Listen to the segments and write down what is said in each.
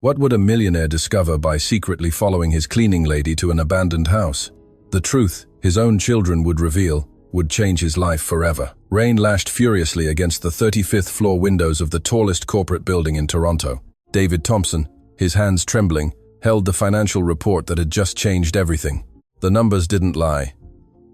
What would a millionaire discover by secretly following his cleaning lady to an abandoned house? The truth, his own children would reveal, would change his life forever. Rain lashed furiously against the 35th floor windows of the tallest corporate building in Toronto. David Thompson, his hands trembling, held the financial report that had just changed everything. The numbers didn't lie.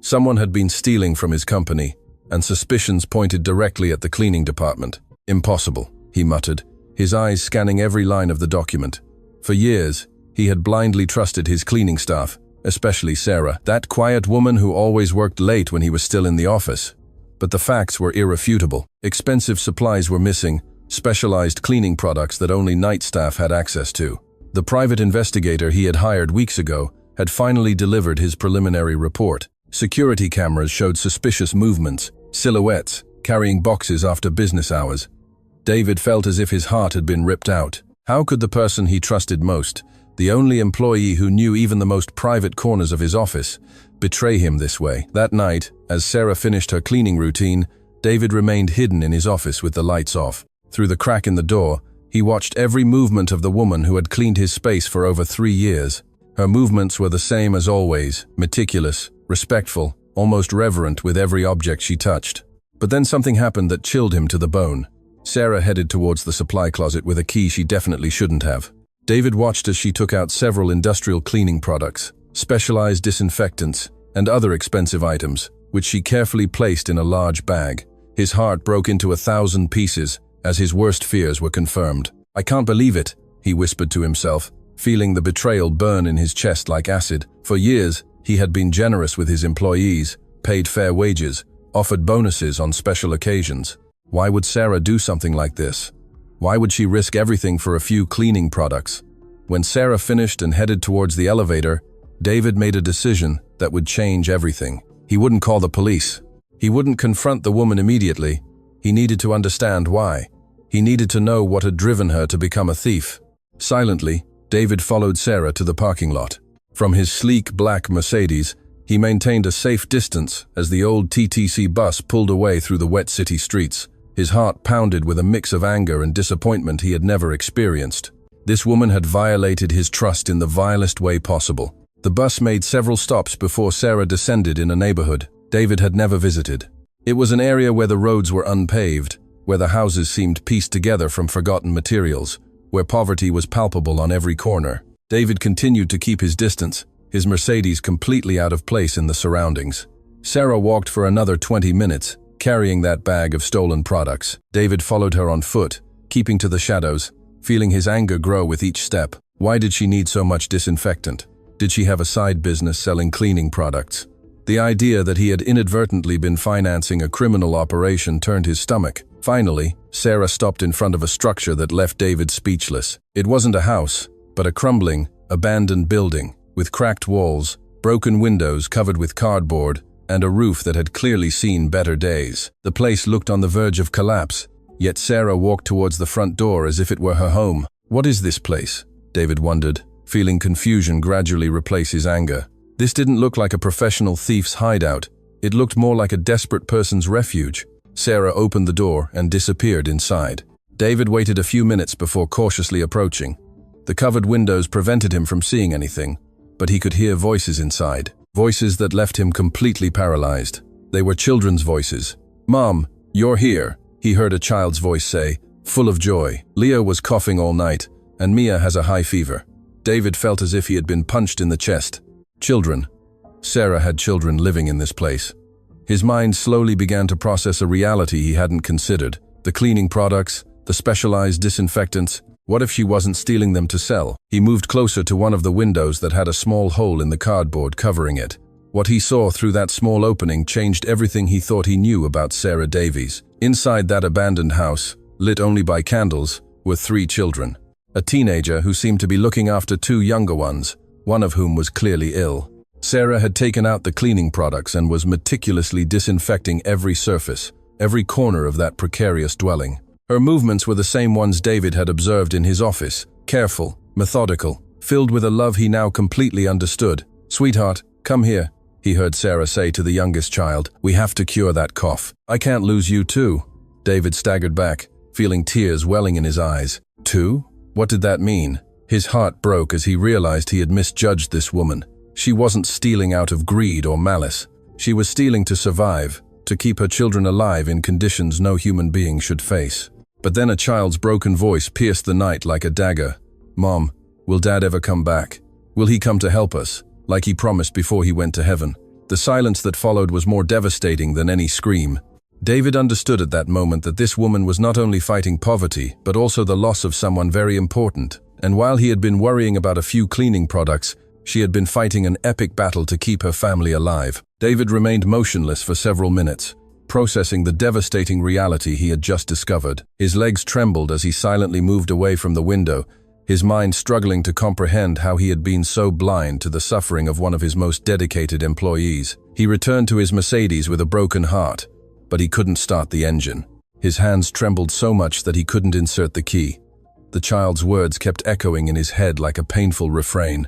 Someone had been stealing from his company, and suspicions pointed directly at the cleaning department. Impossible, he muttered, his eyes scanning every line of the document. For years, he had blindly trusted his cleaning staff, especially Sarah, that quiet woman who always worked late when he was still in the office. But the facts were irrefutable. Expensive supplies were missing, specialized cleaning products that only night staff had access to. The private investigator he had hired weeks ago had finally delivered his preliminary report. Security cameras showed suspicious movements, silhouettes, carrying boxes after business hours. David felt as if his heart had been ripped out. How could the person he trusted most, the only employee who knew even the most private corners of his office, betray him this way? That night, as Sarah finished her cleaning routine, David remained hidden in his office with the lights off. Through the crack in the door, he watched every movement of the woman who had cleaned his space for over 3 years. Her movements were the same as always, meticulous, respectful, almost reverent with every object she touched. But then something happened that chilled him to the bone. Sarah headed towards the supply closet with a key she definitely shouldn't have. David watched as she took out several industrial cleaning products, specialized disinfectants, and other expensive items, which she carefully placed in a large bag. His heart broke into 1,000 pieces as his worst fears were confirmed. "I can't believe it," he whispered to himself, feeling the betrayal burn in his chest like acid. For years, he had been generous with his employees, paid fair wages, offered bonuses on special occasions. Why would Sarah do something like this? Why would she risk everything for a few cleaning products? When Sarah finished and headed towards the elevator, David made a decision that would change everything. He wouldn't call the police. He wouldn't confront the woman immediately. He needed to understand why. He needed to know what had driven her to become a thief. Silently, David followed Sarah to the parking lot. From his sleek black Mercedes, he maintained a safe distance as the old TTC bus pulled away through the wet city streets. His heart pounded with a mix of anger and disappointment he had never experienced. This woman had violated his trust in the vilest way possible. The bus made several stops before Sarah descended in a neighborhood David had never visited. It was an area where the roads were unpaved, where the houses seemed pieced together from forgotten materials, where poverty was palpable on every corner. David continued to keep his distance, his Mercedes completely out of place in the surroundings. Sarah walked for another 20 minutes, carrying that bag of stolen products. David followed her on foot, keeping to the shadows, feeling his anger grow with each step. Why did she need so much disinfectant? Did she have a side business selling cleaning products? The idea that he had inadvertently been financing a criminal operation turned his stomach. Finally, Sarah stopped in front of a structure that left David speechless. It wasn't a house, but a crumbling, abandoned building, with cracked walls, broken windows covered with cardboard, and a roof that had clearly seen better days. The place looked on the verge of collapse, yet Sarah walked towards the front door as if it were her home. What is this place? David wondered, feeling confusion gradually replace his anger. This didn't look like a professional thief's hideout. It looked more like a desperate person's refuge. Sarah opened the door and disappeared inside. David waited a few minutes before cautiously approaching. The covered windows prevented him from seeing anything, but he could hear voices inside. Voices that left him completely paralyzed. They were children's voices. "Mom, you're here," he heard a child's voice say, full of joy. Leah was coughing all night, and Mia has a high fever. David felt as if he had been punched in the chest. Children. Sarah had children living in this place. His mind slowly began to process a reality he hadn't considered. The cleaning products, the specialized disinfectants. What if she wasn't stealing them to sell? He moved closer to one of the windows that had a small hole in the cardboard covering it. What he saw through that small opening changed everything he thought he knew about Sarah Davies. Inside that abandoned house, lit only by candles, were 3 children. A teenager who seemed to be looking after 2 younger ones, one of whom was clearly ill. Sarah had taken out the cleaning products and was meticulously disinfecting every surface, every corner of that precarious dwelling. Her movements were the same ones David had observed in his office, careful, methodical, filled with a love he now completely understood. "Sweetheart, come here," he heard Sarah say to the youngest child. "We have to cure that cough. I can't lose you too." David staggered back, feeling tears welling in his eyes. 2? What did that mean? His heart broke as he realized he had misjudged this woman. She wasn't stealing out of greed or malice. She was stealing to survive, to keep her children alive in conditions no human being should face. But then a child's broken voice pierced the night like a dagger. "Mom, will Dad ever come back? Will he come to help us, like he promised before he went to heaven?" The silence that followed was more devastating than any scream. David understood at that moment that this woman was not only fighting poverty, but also the loss of someone very important. And while he had been worrying about a few cleaning products, she had been fighting an epic battle to keep her family alive. David remained motionless for several minutes, processing the devastating reality he had just discovered. His legs trembled as he silently moved away from the window, his mind struggling to comprehend how he had been so blind to the suffering of one of his most dedicated employees. He returned to his Mercedes with a broken heart, but he couldn't start the engine. His hands trembled so much that he couldn't insert the key. The child's words kept echoing in his head like a painful refrain.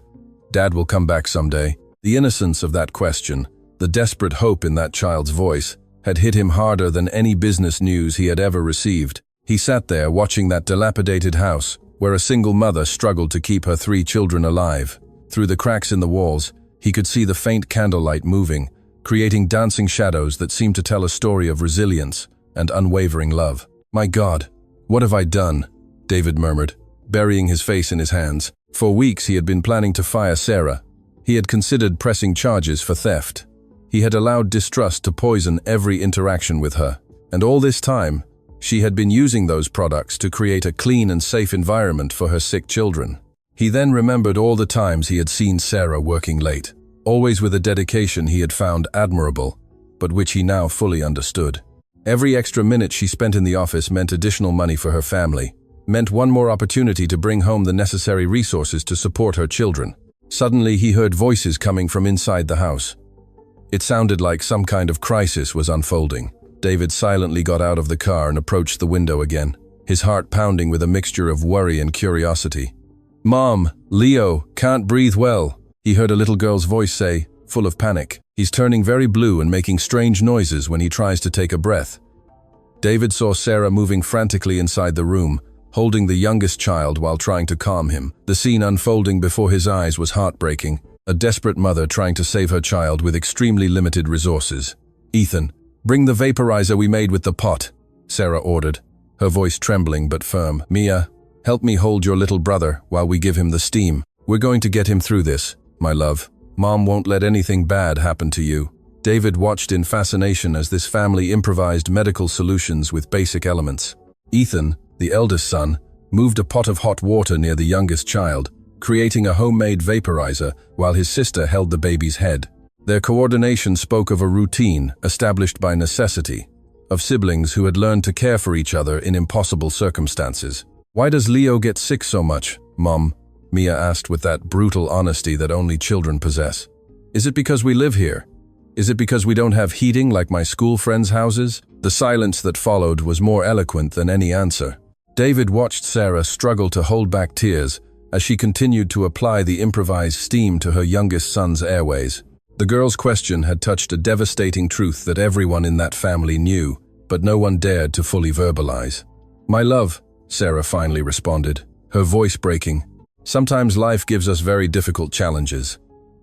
"Dad will come back someday." The innocence of that question, the desperate hope in that child's voice, had hit him harder than any business news he had ever received. He sat there watching that dilapidated house, where a single mother struggled to keep her 3 children alive. Through the cracks in the walls, he could see the faint candlelight moving, creating dancing shadows that seemed to tell a story of resilience and unwavering love. "My God, what have I done?" David murmured, burying his face in his hands. For weeks he had been planning to fire Sarah. He had considered pressing charges for theft. He had allowed distrust to poison every interaction with her. And all this time, she had been using those products to create a clean and safe environment for her sick children. He then remembered all the times he had seen Sarah working late, always with a dedication he had found admirable, but which he now fully understood. Every extra minute she spent in the office meant additional money for her family, meant one more opportunity to bring home the necessary resources to support her children. Suddenly he heard voices coming from inside the house. It sounded like some kind of crisis was unfolding. David silently got out of the car and approached the window again, his heart pounding with a mixture of worry and curiosity. "Mom, Leo can't breathe well," he heard a little girl's voice say, full of panic. "He's turning very blue and making strange noises when he tries to take a breath." David saw Sarah moving frantically inside the room, holding the youngest child while trying to calm him. The scene unfolding before his eyes was heartbreaking, a desperate mother trying to save her child with extremely limited resources. "Ethan, bring the vaporizer we made with the pot," Sarah ordered, her voice trembling but firm. "Mia, help me hold your little brother while we give him the steam. We're going to get him through this, my love. Mom won't let anything bad happen to you." David watched in fascination as this family improvised medical solutions with basic elements. Ethan, the eldest son, moved a pot of hot water near the youngest child, creating a homemade vaporizer while his sister held the baby's head. Their coordination spoke of a routine established by necessity, of siblings who had learned to care for each other in impossible circumstances. "Why does Leo get sick so much, Mom?" Mia asked with that brutal honesty that only children possess. "Is it because we live here? Is it because we don't have heating like my school friends' houses?" The silence that followed was more eloquent than any answer. David watched Sarah struggle to hold back tears as she continued to apply the improvised steam to her youngest son's airways. The girl's question had touched a devastating truth that everyone in that family knew, but no one dared to fully verbalize. "My love," Sarah finally responded, her voice breaking. "Sometimes life gives us very difficult challenges,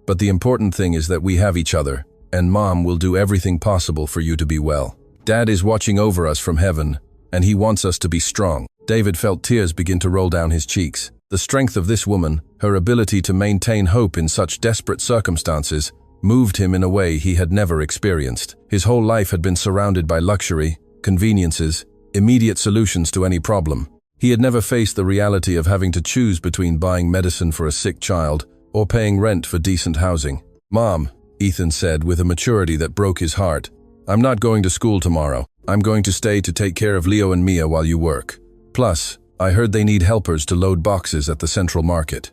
but the important thing is that we have each other, and Mom will do everything possible for you to be well. Dad is watching over us from heaven, and he wants us to be strong." David felt tears begin to roll down his cheeks. The strength of this woman, her ability to maintain hope in such desperate circumstances, moved him in a way he had never experienced. His whole life had been surrounded by luxury, conveniences, immediate solutions to any problem. He had never faced the reality of having to choose between buying medicine for a sick child or paying rent for decent housing. "Mom," Ethan said with a maturity that broke his heart, "I'm not going to school tomorrow. I'm going to stay to take care of Leo and Mia while you work. Plus, I heard they need helpers to load boxes at the central market.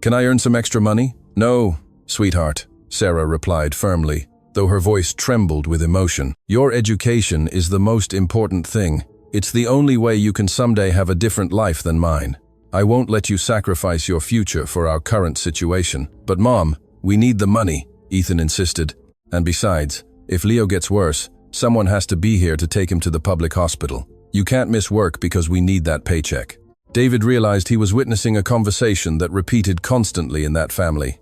Can I earn some extra money?" "No, sweetheart," Sarah replied firmly, though her voice trembled with emotion. "Your education is the most important thing. It's the only way you can someday have a different life than mine. I won't let you sacrifice your future for our current situation." "But Mom, we need the money," Ethan insisted. "And besides, if Leo gets worse, someone has to be here to take him to the public hospital. You can't miss work because we need that paycheck." David realized he was witnessing a conversation that repeated constantly in that family.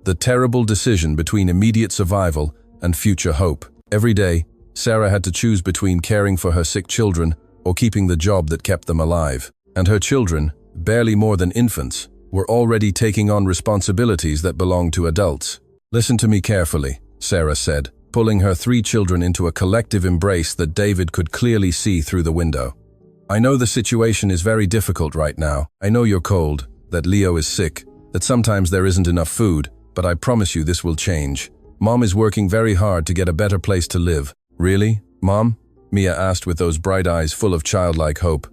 The terrible decision between immediate survival and future hope. Every day, Sarah had to choose between caring for her sick children or keeping the job that kept them alive. And her children, barely more than infants, were already taking on responsibilities that belonged to adults. "Listen to me carefully," Sarah said, pulling her 3 children into a collective embrace that David could clearly see through the window. "I know the situation is very difficult right now. I know you're cold, that Leo is sick, that sometimes there isn't enough food, but I promise you this will change. Mom is working very hard to get a better place to live." "Really, Mom?" Mia asked with those bright eyes full of childlike hope.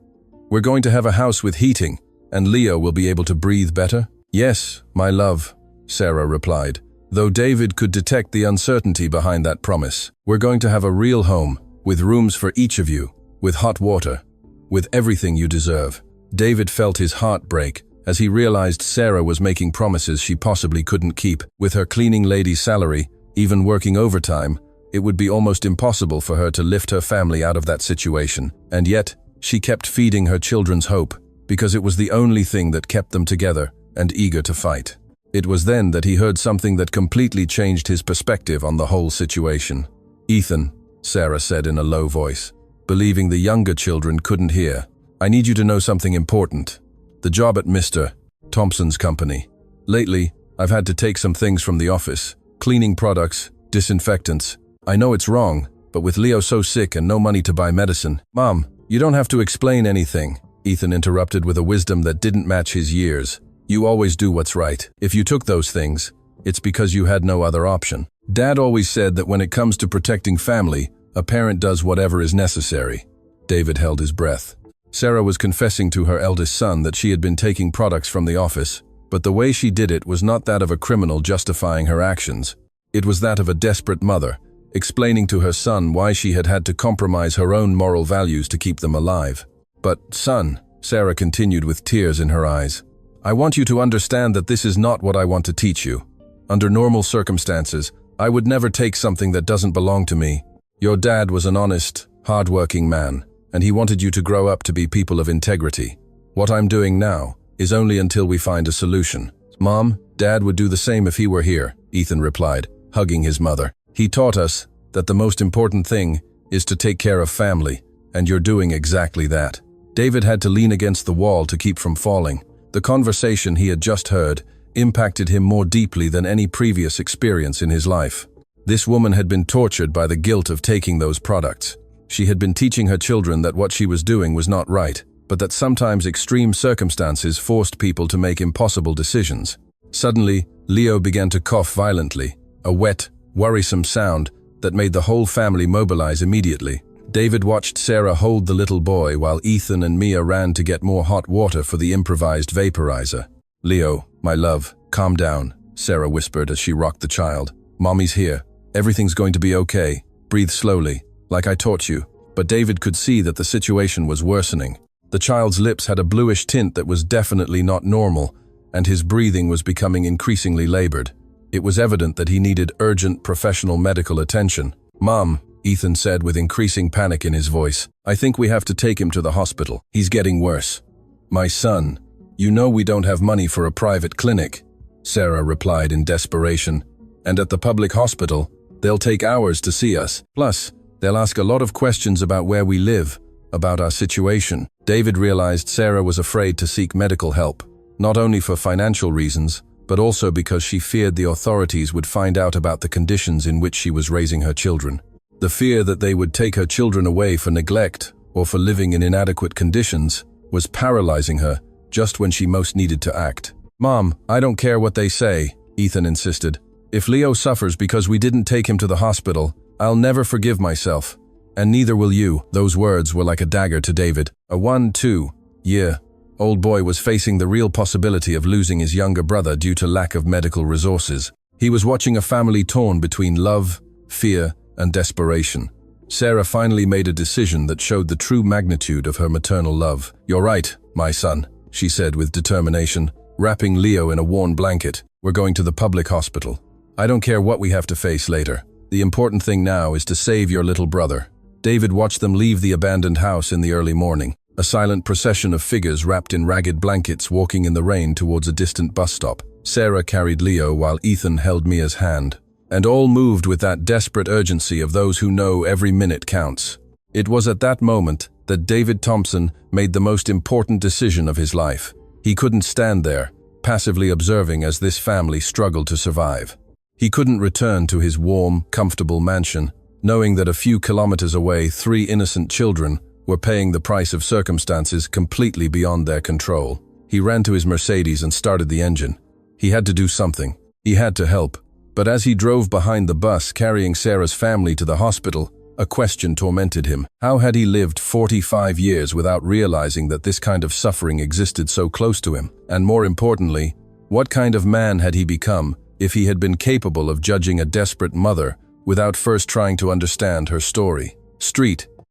"We're going to have a house with heating, and Leo will be able to breathe better?" "Yes, my love," Sarah replied, though David could detect the uncertainty behind that promise. "We're going to have a real home, with rooms for each of you, with hot water, with everything you deserve." David felt his heart break as he realized Sarah was making promises she possibly couldn't keep. With her cleaning lady's salary, even working overtime, it would be almost impossible for her to lift her family out of that situation. And yet, she kept feeding her children's hope, because it was the only thing that kept them together and eager to fight. It was then that he heard something that completely changed his perspective on the whole situation. "Ethan," Sarah said in a low voice, believing the younger children couldn't hear, "I need you to know something important. The job at Mr. Thompson's company. Lately, I've had to take some things from the office. Cleaning products, disinfectants. I know it's wrong, but with Leo so sick and no money to buy medicine—" "Mom, you don't have to explain anything," Ethan interrupted with a wisdom that didn't match his years. "You always do what's right. If you took those things, it's because you had no other option. Dad always said that when it comes to protecting family, a parent does whatever is necessary." David held his breath. Sarah was confessing to her eldest son that she had been taking products from the office, but the way she did it was not that of a criminal justifying her actions. It was that of a desperate mother, explaining to her son why she had had to compromise her own moral values to keep them alive. "But, son," Sarah continued with tears in her eyes, "I want you to understand that this is not what I want to teach you. Under normal circumstances, I would never take something that doesn't belong to me. Your dad was an honest, hard-working man, and he wanted you to grow up to be people of integrity. What I'm doing now is only until we find a solution." "Mom, Dad would do the same if he were here," Ethan replied, hugging his mother. "He taught us that the most important thing is to take care of family, and you're doing exactly that." David had to lean against the wall to keep from falling. The conversation he had just heard impacted him more deeply than any previous experience in his life. This woman had been tortured by the guilt of taking those products. She had been teaching her children that what she was doing was not right, but that sometimes extreme circumstances forced people to make impossible decisions. Suddenly, Leo began to cough violently, a wet, worrisome sound that made the whole family mobilize immediately. David watched Sarah hold the little boy while Ethan and Mia ran to get more hot water for the improvised vaporizer. "Leo, my love, calm down," Sarah whispered as she rocked the child. "Mommy's here. Everything's going to be okay. Breathe slowly, like I taught you." But David could see that the situation was worsening. The child's lips had a bluish tint that was definitely not normal, and his breathing was becoming increasingly labored. It was evident that he needed urgent professional medical attention. "Mom," Ethan said with increasing panic in his voice, "I think we have to take him to the hospital. He's getting worse." "My son, you know we don't have money for a private clinic," Sarah replied in desperation. "And at the public hospital, they'll take hours to see us. Plus, they'll ask a lot of questions about where we live, about our situation." David realized Sarah was afraid to seek medical help, not only for financial reasons, but also because she feared the authorities would find out about the conditions in which she was raising her children. The fear that they would take her children away for neglect or for living in inadequate conditions was paralyzing her just when she most needed to act. "Mom, I don't care what they say," Ethan insisted. "If Leo suffers because we didn't take him to the hospital, I'll never forgive myself. And neither will you." Those words were like a dagger to David. A 1-2-year-old boy was facing the real possibility of losing his younger brother due to lack of medical resources. He was watching a family torn between love, fear, and desperation. Sarah finally made a decision that showed the true magnitude of her maternal love. "You're right, my son," she said with determination, wrapping Leo in a worn blanket. "We're going to the public hospital. I don't care what we have to face later. The important thing now is to save your little brother." David watched them leave the abandoned house in the early morning. A silent procession of figures wrapped in ragged blankets walking in the rain towards a distant bus stop. Sarah carried Leo while Ethan held Mia's hand. And all moved with that desperate urgency of those who know every minute counts. It was at that moment that David Thompson made the most important decision of his life. He couldn't stand there, passively observing as this family struggled to survive. He couldn't return to his warm, comfortable mansion, knowing that a few kilometers away 3 innocent children were paying the price of circumstances completely beyond their control. He ran to his Mercedes and started the engine. He had to do something. He had to help. But as he drove behind the bus carrying Sarah's family to the hospital, a question tormented him. How had he lived 45 years without realizing that this kind of suffering existed so close to him? And more importantly, what kind of man had he become if he had been capable of judging a desperate mother without first trying to understand her story?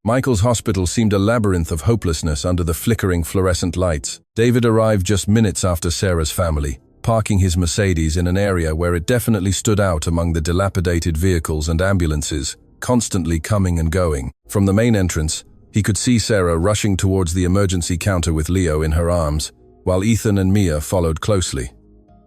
Michael's hospital seemed a labyrinth of hopelessness under the flickering fluorescent lights. David arrived just minutes after Sarah's family, parking his Mercedes in an area where it definitely stood out among the dilapidated vehicles and ambulances, constantly coming and going. From the main entrance, he could see Sarah rushing towards the emergency counter with Leo in her arms, while Ethan and Mia followed closely.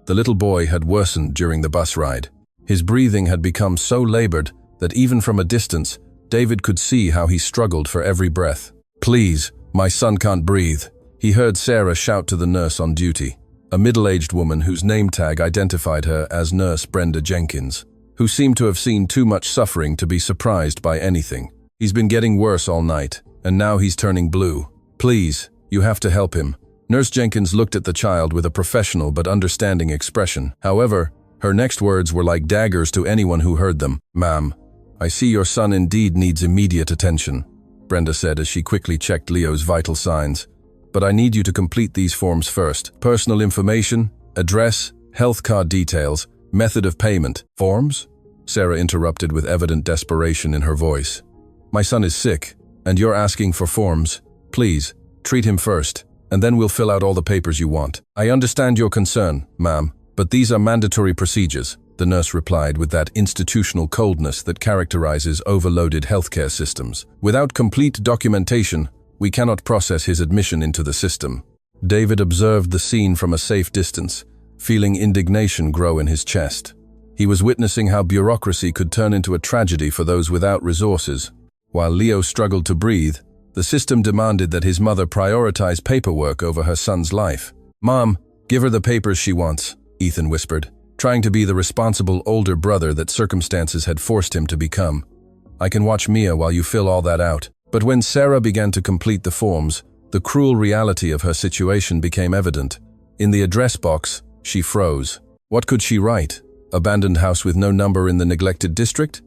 The little boy had worsened during the bus ride. His breathing had become so labored that even from a distance, David could see how he struggled for every breath. "Please, my son can't breathe," he heard Sarah shout to the nurse on duty, a middle-aged woman whose name tag identified her as Nurse Brenda Jenkins, who seemed to have seen too much suffering to be surprised by anything. "He's been getting worse all night, and now he's turning blue. Please, you have to help him." Nurse Jenkins looked at the child with a professional but understanding expression. However, her next words were like daggers to anyone who heard them. "Ma'am, I see your son indeed needs immediate attention," Brenda said as she quickly checked Leo's vital signs. "But I need you to complete these forms first. Personal information, address, health card details, method of payment." "Forms?" Sarah interrupted with evident desperation in her voice. "My son is sick, and you're asking for forms. Please, treat him first, and then we'll fill out all the papers you want." "I understand your concern, ma'am, but these are mandatory procedures," the nurse replied with that institutional coldness that characterizes overloaded healthcare systems. "Without complete documentation, we cannot process his admission into the system." David observed the scene from a safe distance, feeling indignation grow in his chest. He was witnessing how bureaucracy could turn into a tragedy for those without resources. While Leo struggled to breathe, the system demanded that his mother prioritize paperwork over her son's life. "Mom, give her the papers she wants," Ethan whispered, trying to be the responsible older brother that circumstances had forced him to become. "I can watch Mia while you fill all that out." But when Sarah began to complete the forms, the cruel reality of her situation became evident. In the address box, she froze. What could she write? Abandoned house with no number in the neglected district?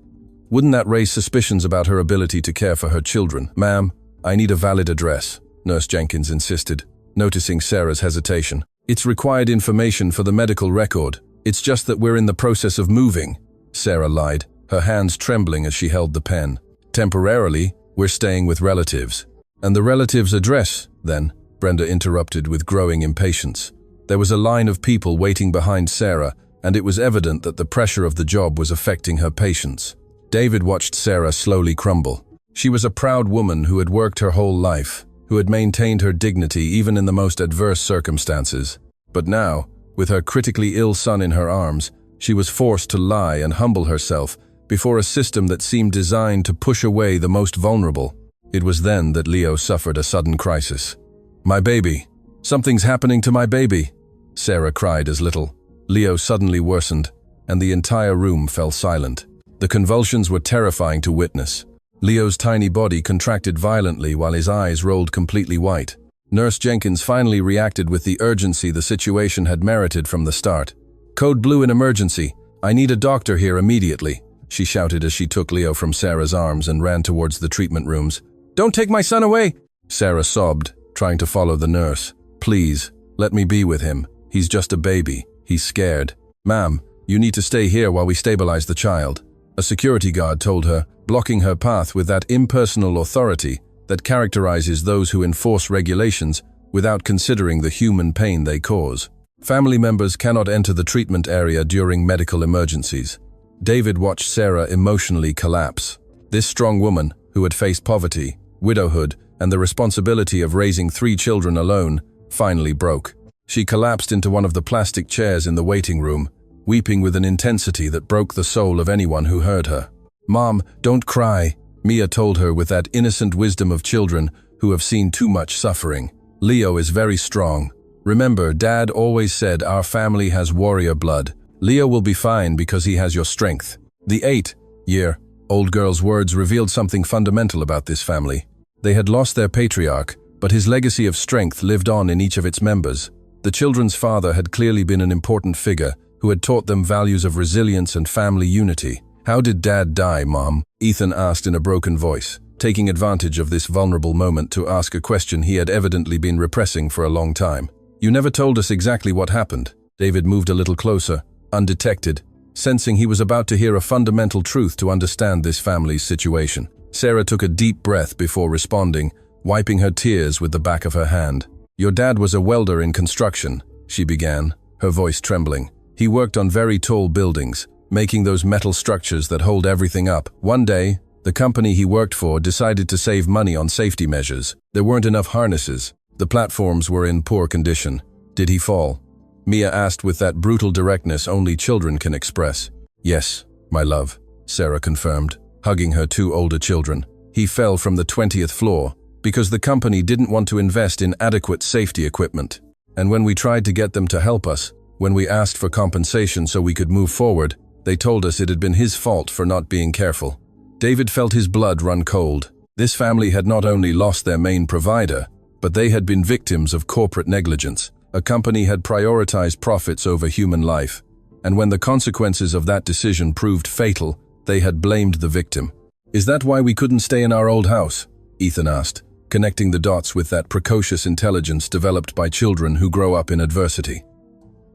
Wouldn't that raise suspicions about her ability to care for her children? "Ma'am, I need a valid address," Nurse Jenkins insisted, noticing Sarah's hesitation. "It's required information for the medical record. It's just that we're in the process of moving," Sarah lied, her hands trembling as she held the pen. "Temporarily, we're staying with relatives." "And the relatives' address, then?" Brenda interrupted with growing impatience. There was a line of people waiting behind Sarah, and it was evident that the pressure of the job was affecting her patience. David watched Sarah slowly crumble. She was a proud woman who had worked her whole life, who had maintained her dignity even in the most adverse circumstances. But now, with her critically ill son in her arms, she was forced to lie and humble herself before a system that seemed designed to push away the most vulnerable. It was then that Leo suffered a sudden crisis. "My baby! Something's happening to my baby!" Sarah cried as little. Leo suddenly worsened, and the entire room fell silent. The convulsions were terrifying to witness. Leo's tiny body contracted violently while his eyes rolled completely white. Nurse Jenkins finally reacted with the urgency the situation had merited from the start. "Code blue in emergency. I need a doctor here immediately," she shouted as she took Leo from Sarah's arms and ran towards the treatment rooms. "Don't take my son away!" Sarah sobbed, trying to follow the nurse. "Please, let me be with him. He's just a baby. He's scared." "Ma'am, you need to stay here while we stabilize the child," a security guard told her, blocking her path with that impersonal authority that characterizes those who enforce regulations without considering the human pain they cause. Family members cannot enter the treatment area during medical emergencies. David watched Sarah emotionally collapse. This strong woman, who had faced poverty, widowhood, and the responsibility of raising 3 children alone finally broke. She collapsed into one of the plastic chairs in the waiting room, weeping with an intensity that broke the soul of anyone who heard her. "Mom, don't cry," Mia told her with that innocent wisdom of children who have seen too much suffering. "Leo is very strong. Remember, Dad always said our family has warrior blood. Leo will be fine because he has your strength." The 8-year-old girl's words revealed something fundamental about this family. They had lost their patriarch, but his legacy of strength lived on in each of its members. The children's father had clearly been an important figure who had taught them values of resilience and family unity. "How did Dad die, Mom?" Ethan asked in a broken voice, taking advantage of this vulnerable moment to ask a question he had evidently been repressing for a long time. "You never told us exactly what happened." David moved a little closer, undetected, sensing he was about to hear a fundamental truth to understand this family's situation. Sarah took a deep breath before responding, wiping her tears with the back of her hand. "Your dad was a welder in construction," she began, her voice trembling. "He worked on very tall buildings, making those metal structures that hold everything up. One day, the company he worked for decided to save money on safety measures. There weren't enough harnesses. The platforms were in poor condition. Did he fall?" Mia asked with that brutal directness only children can express. "Yes, my love," Sarah confirmed, hugging her 2 older children. "He fell from the 20th floor because the company didn't want to invest in adequate safety equipment. And when we tried to get them to help us, when we asked for compensation so we could move forward, they told us it had been his fault for not being careful." David felt his blood run cold. This family had not only lost their main provider, but they had been victims of corporate negligence. A company had prioritized profits over human life, and when the consequences of that decision proved fatal, they had blamed the victim. "Is that why we couldn't stay in our old house?" Ethan asked, connecting the dots with that precocious intelligence developed by children who grow up in adversity.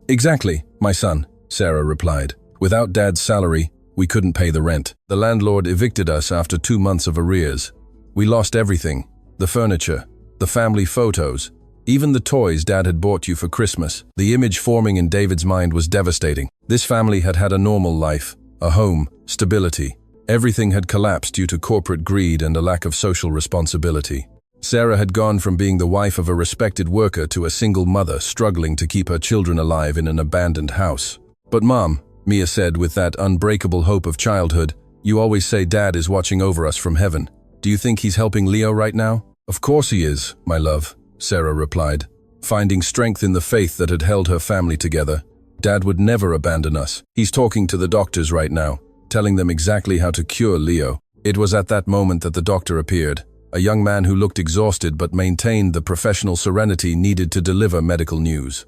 "Exactly, my son," Sarah replied. "Without Dad's salary, we couldn't pay the rent. The landlord evicted us after 2 months of arrears. We lost everything, the furniture, the family photos, even the toys Dad had bought you for Christmas." The image forming in David's mind was devastating. This family had had a normal life, a home, stability. Everything had collapsed due to corporate greed and a lack of social responsibility. Sarah had gone from being the wife of a respected worker to a single mother struggling to keep her children alive in an abandoned house. "But Mom," Mia said with that unbreakable hope of childhood, "you always say Dad is watching over us from heaven. Do you think he's helping Leo right now?" "Of course he is, my love," Sarah replied, finding strength in the faith that had held her family together. "Dad would never abandon us. He's talking to the doctors right now, telling them exactly how to cure Leo." It was at that moment that the doctor appeared, a young man who looked exhausted but maintained the professional serenity needed to deliver medical news.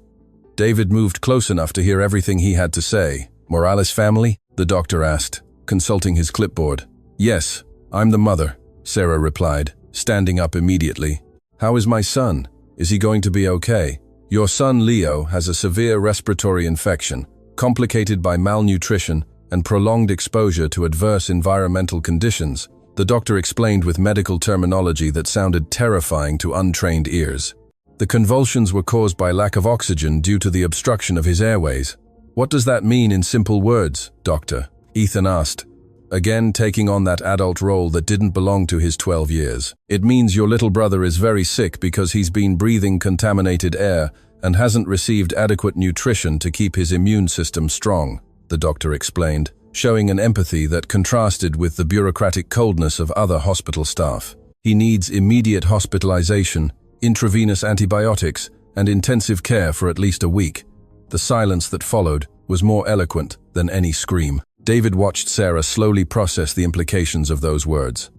David moved close enough to hear everything he had to say. "Morales family?" the doctor asked, consulting his clipboard. "Yes, I'm the mother," Sarah replied, standing up immediately. "How is my son? Is he going to be okay?" "Your son Leo has a severe respiratory infection, complicated by malnutrition and prolonged exposure to adverse environmental conditions," the doctor explained with medical terminology that sounded terrifying to untrained ears. "The convulsions were caused by lack of oxygen due to the obstruction of his airways." "What does that mean in simple words, doctor?" Ethan asked, again taking on that adult role that didn't belong to his 12 years. "It means your little brother is very sick because he's been breathing contaminated air and hasn't received adequate nutrition to keep his immune system strong," the doctor explained, showing an empathy that contrasted with the bureaucratic coldness of other hospital staff. "He needs immediate hospitalization, intravenous antibiotics, and intensive care for at least a week." The silence that followed was more eloquent than any scream. David watched Sarah slowly process the implications of those words.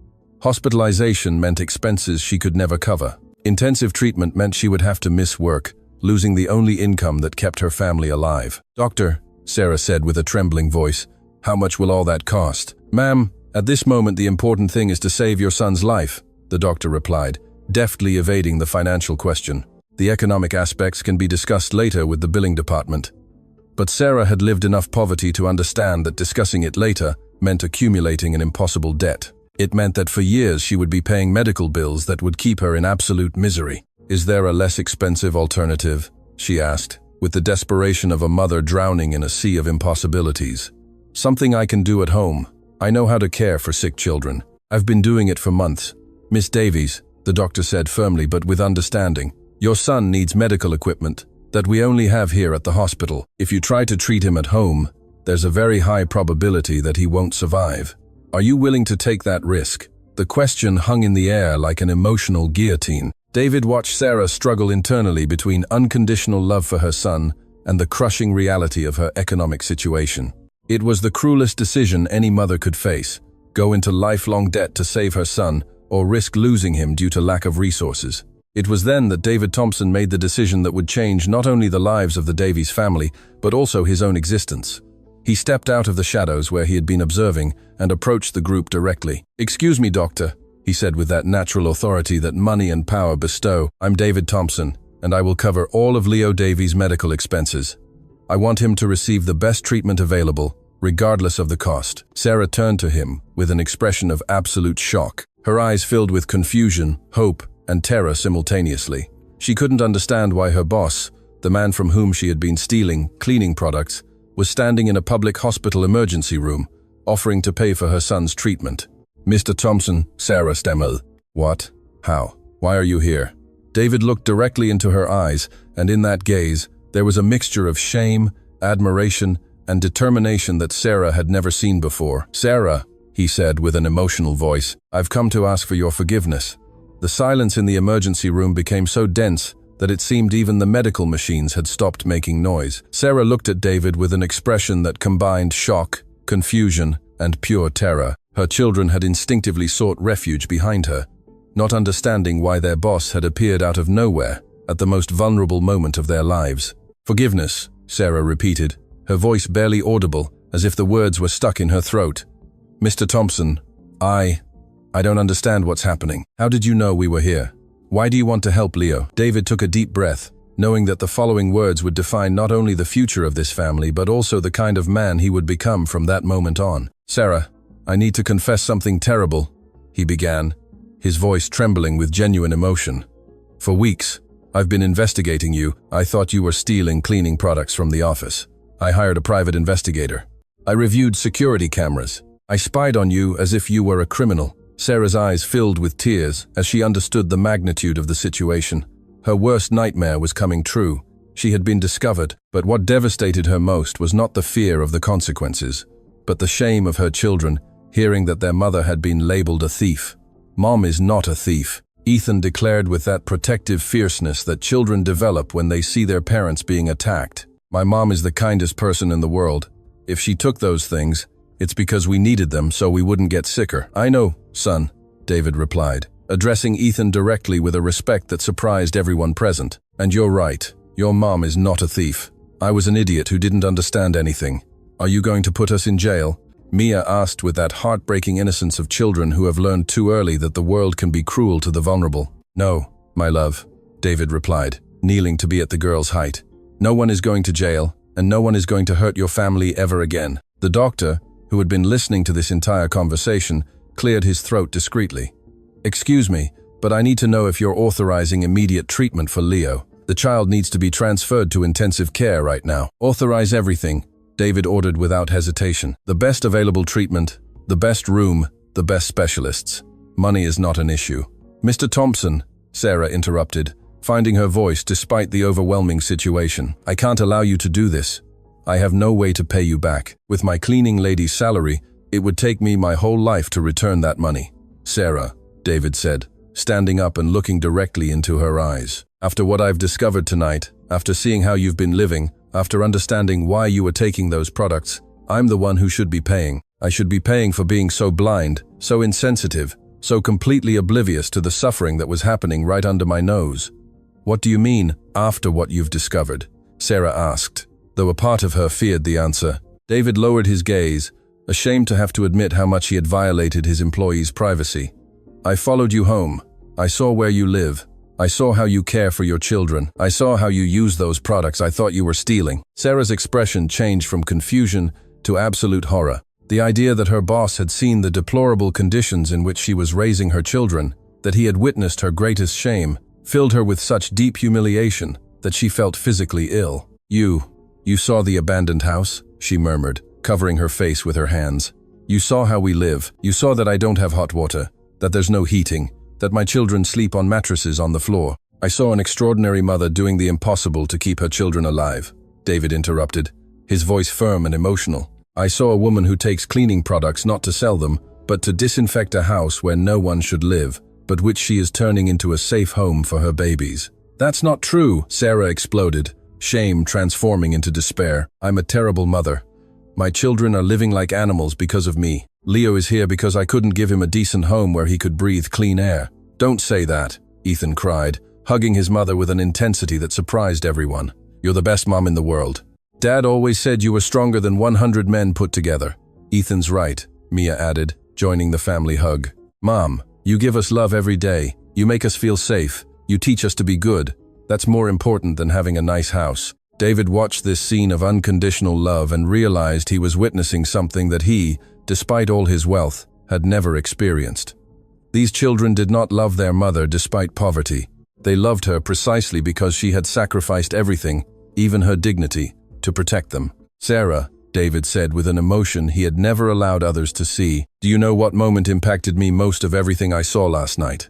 Hospitalization meant expenses she could never cover. Intensive treatment meant she would have to miss work, losing the only income that kept her family alive. "Doctor," Sarah said with a trembling voice, "how much will all that cost?" "Ma'am, at this moment the important thing is to save your son's life," the doctor replied, deftly evading the financial question. "The economic aspects can be discussed later with the billing department." But Sarah had lived enough poverty to understand that discussing it later meant accumulating an impossible debt. It meant that for years she would be paying medical bills that would keep her in absolute misery. "Is there a less expensive alternative?" she asked, with the desperation of a mother drowning in a sea of impossibilities. "Something I can do at home. I know how to care for sick children. I've been doing it for months." "Miss Davies," the doctor said firmly but with understanding. Your son needs medical equipment that we only have here at the hospital. If you try to treat him at home, there's a very high probability that he won't survive. Are you willing to take that risk? The question hung in the air like an emotional guillotine. David watched Sarah struggle internally between unconditional love for her son and the crushing reality of her economic situation. It was the cruelest decision any mother could face: go into lifelong debt to save her son or risk losing him due to lack of resources. It was then that David Thompson made the decision that would change not only the lives of the Davies family, but also his own existence. He stepped out of the shadows where he had been observing and approached the group directly. "Excuse me, doctor," he said with that natural authority that money and power bestow. "I'm David Thompson, and I will cover all of Leo Davies' medical expenses. I want him to receive the best treatment available, regardless of the cost." Sarah turned to him with an expression of absolute shock, her eyes filled with confusion, hope, and terror simultaneously. She couldn't understand why her boss, the man from whom she had been stealing cleaning products, was standing in a public hospital emergency room, offering to pay for her son's treatment. "Mr. Thompson," Sarah stammered. "What? How? Why are you here?" David looked directly into her eyes, and in that gaze, there was a mixture of shame, admiration, and determination that Sarah had never seen before. "Sarah," he said with an emotional voice, "I've come to ask for your forgiveness." The silence in the emergency room became so dense that it seemed even the medical machines had stopped making noise. Sarah looked at David with an expression that combined shock, confusion, and pure terror. Her children had instinctively sought refuge behind her, not understanding why their boss had appeared out of nowhere at the most vulnerable moment of their lives. "Forgiveness," Sarah repeated, her voice barely audible, as if the words were stuck in her throat. "Mr. Thompson, I don't understand what's happening. How did you know we were here? Why do you want to help Leo?" David took a deep breath, knowing that the following words would define not only the future of this family, but also the kind of man he would become from that moment on. "Sarah, I need to confess something terrible," he began, his voice trembling with genuine emotion. "For weeks, I've been investigating you. I thought you were stealing cleaning products from the office. I hired a private investigator. I reviewed security cameras. I spied on you as if you were a criminal." Sarah's eyes filled with tears as she understood the magnitude of the situation. Her worst nightmare was coming true. She had been discovered, but what devastated her most was not the fear of the consequences, but the shame of her children, hearing that their mother had been labeled a thief. "Mom is not a thief," Ethan declared with that protective fierceness that children develop when they see their parents being attacked. "My mom is the kindest person in the world. If she took those things, it's because we needed them so we wouldn't get sicker." "I know, son," David replied, addressing Ethan directly with a respect that surprised everyone present. "And you're right, your mom is not a thief. I was an idiot who didn't understand anything. Are you going to put us in jail?" Mia asked with that heartbreaking innocence of children who have learned too early that the world can be cruel to the vulnerable. "No, my love," David replied, kneeling to be at the girl's height. "No one is going to jail, and no one is going to hurt your family ever again." The doctor, who had been listening to this entire conversation, cleared his throat discreetly. "Excuse me, but I need to know if you're authorizing immediate treatment for Leo. The child needs to be transferred to intensive care right now." "Authorize everything," David ordered without hesitation. "The best available treatment, the best room, the best specialists. Money is not an issue." "Mr. Thompson," Sarah interrupted, finding her voice despite the overwhelming situation. "I can't allow you to do this. I have no way to pay you back. With my cleaning lady's salary, it would take me my whole life to return that money." "Sarah," David said, standing up and looking directly into her eyes. "After what I've discovered tonight, after seeing how you've been living, after understanding why you were taking those products, I'm the one who should be paying. I should be paying for being so blind, so insensitive, so completely oblivious to the suffering that was happening right under my nose." "What do you mean, after what you've discovered?" Sarah asked, though a part of her feared the answer. David lowered his gaze, ashamed to have to admit how much he had violated his employee's privacy. "I followed you home. I saw where you live. I saw how you care for your children. I saw how you use those products I thought you were stealing." Sarah's expression changed from confusion to absolute horror. The idea that her boss had seen the deplorable conditions in which she was raising her children, that he had witnessed her greatest shame, filled her with such deep humiliation that she felt physically ill. You saw the abandoned house?" she murmured, covering her face with her hands. "You saw how we live. You saw that I don't have hot water, that there's no heating, that my children sleep on mattresses on the floor. I saw an extraordinary mother doing the impossible to keep her children alive. David interrupted, his voice firm and emotional. I saw a woman who takes cleaning products not to sell them, but to disinfect a house where no one should live, but which she is turning into a safe home for her babies. That's not true, Sarah exploded, shame transforming into despair. I'm a terrible mother. My children are living like animals because of me. Leo is here because I couldn't give him a decent home where he could breathe clean air. Don't say that, Ethan cried, hugging his mother with an intensity that surprised everyone. You're the best mom in the world. Dad always said you were stronger than 100 men put together. Ethan's right, Mia added, joining the family hug. Mom, you give us love every day. You make us feel safe. You teach us to be good. That's more important than having a nice house. David watched this scene of unconditional love and realized he was witnessing something that he, despite all his wealth, had never experienced. These children did not love their mother despite poverty. They loved her precisely because she had sacrificed everything, even her dignity, to protect them. Sarah, David said with an emotion he had never allowed others to see, do you know what moment impacted me most of everything I saw last night?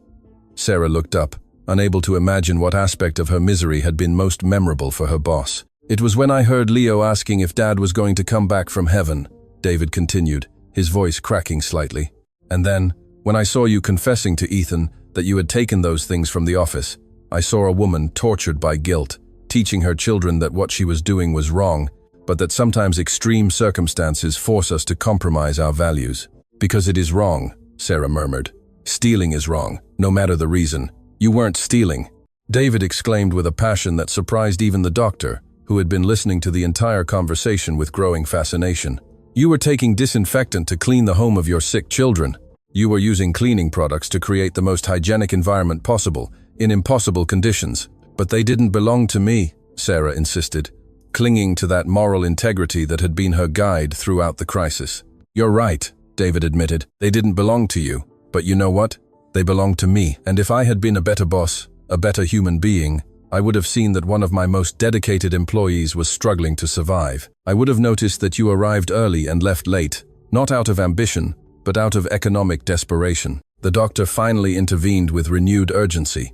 Sarah looked up, unable to imagine what aspect of her misery had been most memorable for her boss. It was when I heard Leo asking if Dad was going to come back from heaven, David continued, his voice cracking slightly. And then, when I saw you confessing to Ethan that you had taken those things from the office, I saw a woman tortured by guilt, teaching her children that what she was doing was wrong, but that sometimes extreme circumstances force us to compromise our values. Because it is wrong, Sarah murmured. Stealing is wrong, no matter the reason. You weren't stealing, David exclaimed with a passion that surprised even the doctor, who had been listening to the entire conversation with growing fascination. You were taking disinfectant to clean the home of your sick children. You were using cleaning products to create the most hygienic environment possible, in impossible conditions. But they didn't belong to me, Sarah insisted, clinging to that moral integrity that had been her guide throughout the crisis. You're right, David admitted. They didn't belong to you. But you know what? They belonged to me. And if I had been a better boss, a better human being, I would have seen that one of my most dedicated employees was struggling to survive. I would have noticed that you arrived early and left late, not out of ambition, but out of economic desperation. The doctor finally intervened with renewed urgency.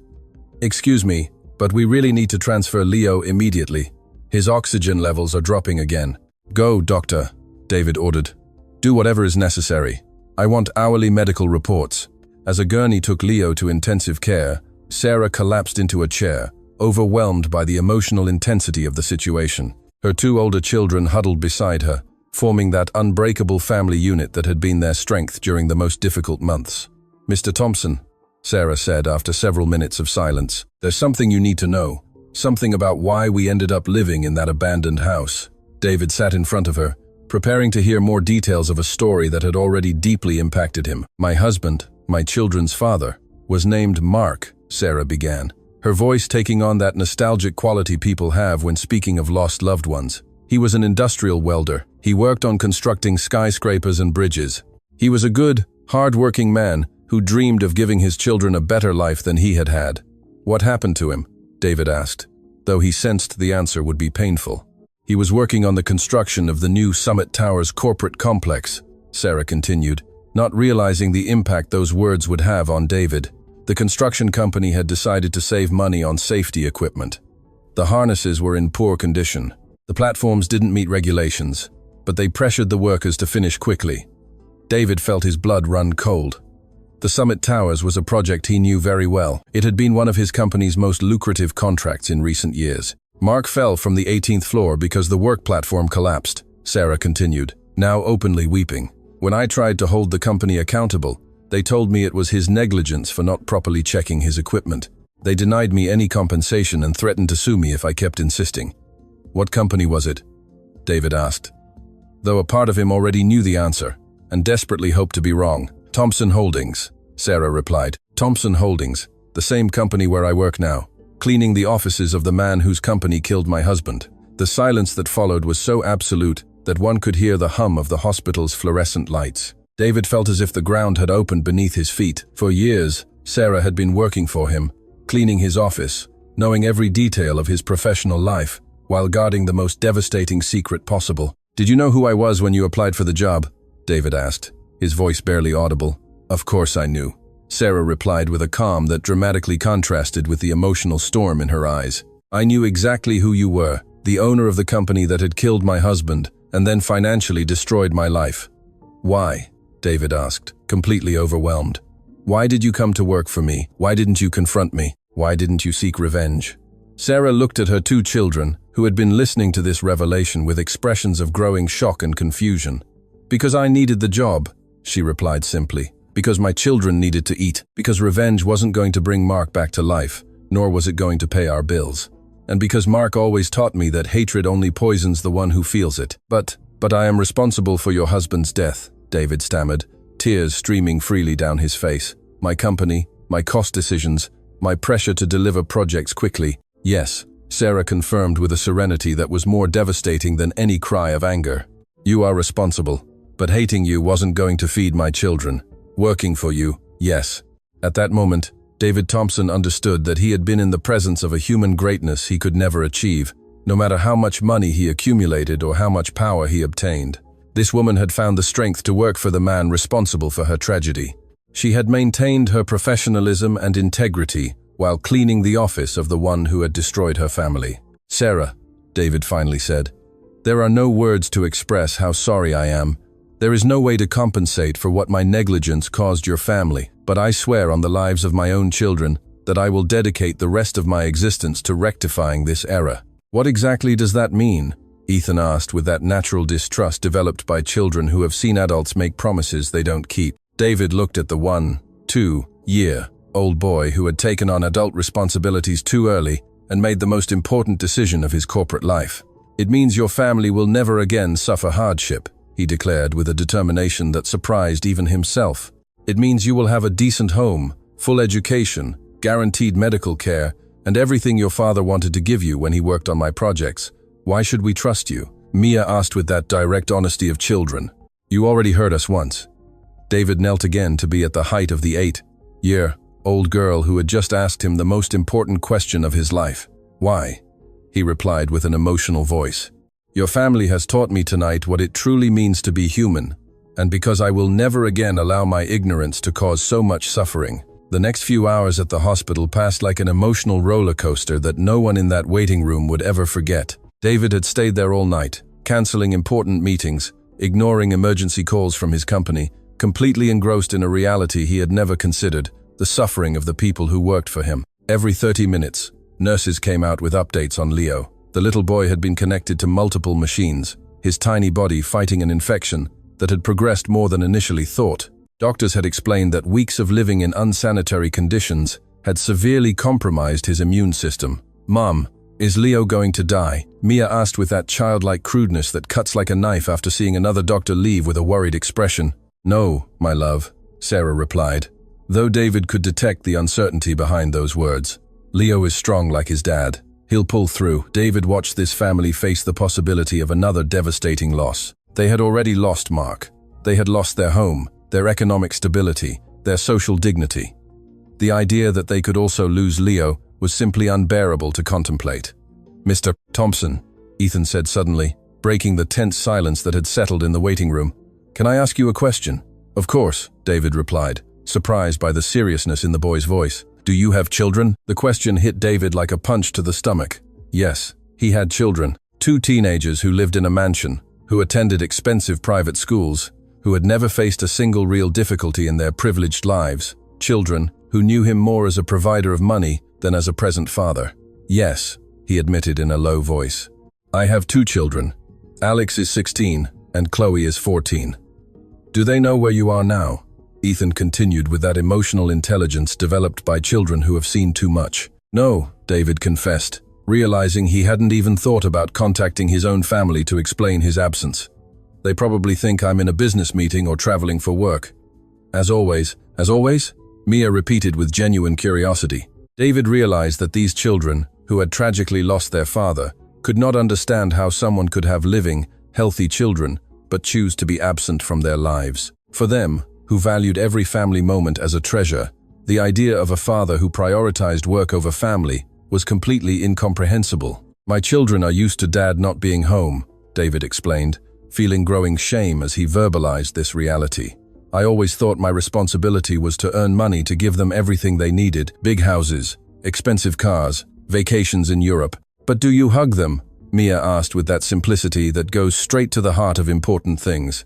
Excuse me, but we really need to transfer Leo immediately. His oxygen levels are dropping again. Go, doctor, David ordered. Do whatever is necessary. I want hourly medical reports. As a gurney took Leo to intensive care, Sarah collapsed into a chair, overwhelmed by the emotional intensity of the situation. Her two older children huddled beside her, forming that unbreakable family unit that had been their strength during the most difficult months. Mr. Thompson, Sarah said after several minutes of silence, there's something you need to know. Something about why we ended up living in that abandoned house. David sat in front of her, preparing to hear more details of a story that had already deeply impacted him. My husband, my children's father, was named Mark, Sarah began, her voice taking on that nostalgic quality people have when speaking of lost loved ones. He was an industrial welder. He worked on constructing skyscrapers and bridges. He was a good, hard-working man who dreamed of giving his children a better life than he had had. What happened to him? David asked, though he sensed the answer would be painful. He was working on the construction of the new Summit Towers corporate complex, Sarah continued, not realizing the impact those words would have on David. The construction company had decided to save money on safety equipment. The harnesses were in poor condition. The platforms didn't meet regulations, but they pressured the workers to finish quickly. David felt his blood run cold. The Summit Towers was a project he knew very well. It had been one of his company's most lucrative contracts in recent years. Mark fell from the 18th floor because the work platform collapsed, Sarah continued, now openly weeping. When I tried to hold the company accountable, they told me it was his negligence for not properly checking his equipment. They denied me any compensation and threatened to sue me if I kept insisting. What company was it? David asked, though a part of him already knew the answer and desperately hoped to be wrong. Thompson Holdings, Sarah replied. Thompson Holdings, the same company where I work now, cleaning the offices of the man whose company killed my husband. The silence that followed was so absolute that one could hear the hum of the hospital's fluorescent lights. David felt as if the ground had opened beneath his feet. For years, Sarah had been working for him, cleaning his office, knowing every detail of his professional life, while guarding the most devastating secret possible. Did you know who I was when you applied for the job? David asked, his voice barely audible. Of course I knew, Sarah replied with a calm that dramatically contrasted with the emotional storm in her eyes. I knew exactly who you were, the owner of the company that had killed my husband and then financially destroyed my life. Why? David asked, completely overwhelmed. Why did you come to work for me? Why didn't you confront me? Why didn't you seek revenge? Sarah looked at her two children, who had been listening to this revelation with expressions of growing shock and confusion. Because I needed the job, she replied simply. Because my children needed to eat. Because revenge wasn't going to bring Mark back to life, nor was it going to pay our bills. And because Mark always taught me that hatred only poisons the one who feels it. But I am responsible for your husband's death, David stammered, tears streaming freely down his face. My company, my cost decisions, my pressure to deliver projects quickly. Yes, Sarah confirmed with a serenity that was more devastating than any cry of anger. You are responsible, but hating you wasn't going to feed my children. Working for you, yes. At that moment, David Thompson understood that he had been in the presence of a human greatness he could never achieve, no matter how much money he accumulated or how much power he obtained. This woman had found the strength to work for the man responsible for her tragedy. She had maintained her professionalism and integrity while cleaning the office of the one who had destroyed her family. Sarah, David finally said, there are no words to express how sorry I am. There is no way to compensate for what my negligence caused your family, but I swear on the lives of my own children that I will dedicate the rest of my existence to rectifying this error. What exactly does that mean? Ethan asked with that natural distrust developed by children who have seen adults make promises they don't keep. David looked at the 1-2-year-old boy who had taken on adult responsibilities too early and made the most important decision of his corporate life. It means your family will never again suffer hardship, he declared with a determination that surprised even himself. It means you will have a decent home, full education, guaranteed medical care, and everything your father wanted to give you when he worked on my projects. Why should we trust you? Mia asked with that direct honesty of children. You already heard us once. David knelt again to be at the height of the 8-year-old girl who had just asked him the most important question of his life. Why? He replied with an emotional voice. Your family has taught me tonight what it truly means to be human, and because I will never again allow my ignorance to cause so much suffering. The next few hours at the hospital passed like an emotional roller coaster that no one in that waiting room would ever forget. David had stayed there all night, canceling important meetings, ignoring emergency calls from his company, completely engrossed in a reality he had never considered, the suffering of the people who worked for him. Every 30 minutes, nurses came out with updates on Leo. The little boy had been connected to multiple machines, his tiny body fighting an infection that had progressed more than initially thought. Doctors had explained that weeks of living in unsanitary conditions had severely compromised his immune system. Mom, is Leo going to die? Mia asked with that childlike crudeness that cuts like a knife after seeing another doctor leave with a worried expression. No, my love, Sarah replied, though David could detect the uncertainty behind those words. Leo is strong like his dad. He'll pull through. David watched this family face the possibility of another devastating loss. They had already lost Mark. They had lost their home, their economic stability, their social dignity. The idea that they could also lose Leo was simply unbearable to contemplate. Mr. Thompson, Ethan said suddenly, breaking the tense silence that had settled in the waiting room. Can I ask you a question? Of course, David replied, surprised by the seriousness in the boy's voice. Do you have children? The question hit David like a punch to the stomach. Yes, he had children. 2 teenagers who lived in a mansion, who attended expensive private schools, who had never faced a single real difficulty in their privileged lives. Children who knew him more as a provider of money than as a present father. Yes, he admitted in a low voice. I have 2 children. Alex is 16 and Chloe is 14. Do they know where you are now? Ethan continued with that emotional intelligence developed by children who have seen too much. No, David confessed, realizing he hadn't even thought about contacting his own family to explain his absence. They probably think I'm in a business meeting or traveling for work. As always, Mia repeated with genuine curiosity. David realized that these children, who had tragically lost their father, could not understand how someone could have living, healthy children, but choose to be absent from their lives. For them, who valued every family moment as a treasure, the idea of a father who prioritized work over family was completely incomprehensible. My children are used to Dad not being home, David explained, feeling growing shame as he verbalized this reality. I always thought my responsibility was to earn money to give them everything they needed, big houses, expensive cars, vacations in Europe. But do you hug them? Mia asked with that simplicity that goes straight to the heart of important things.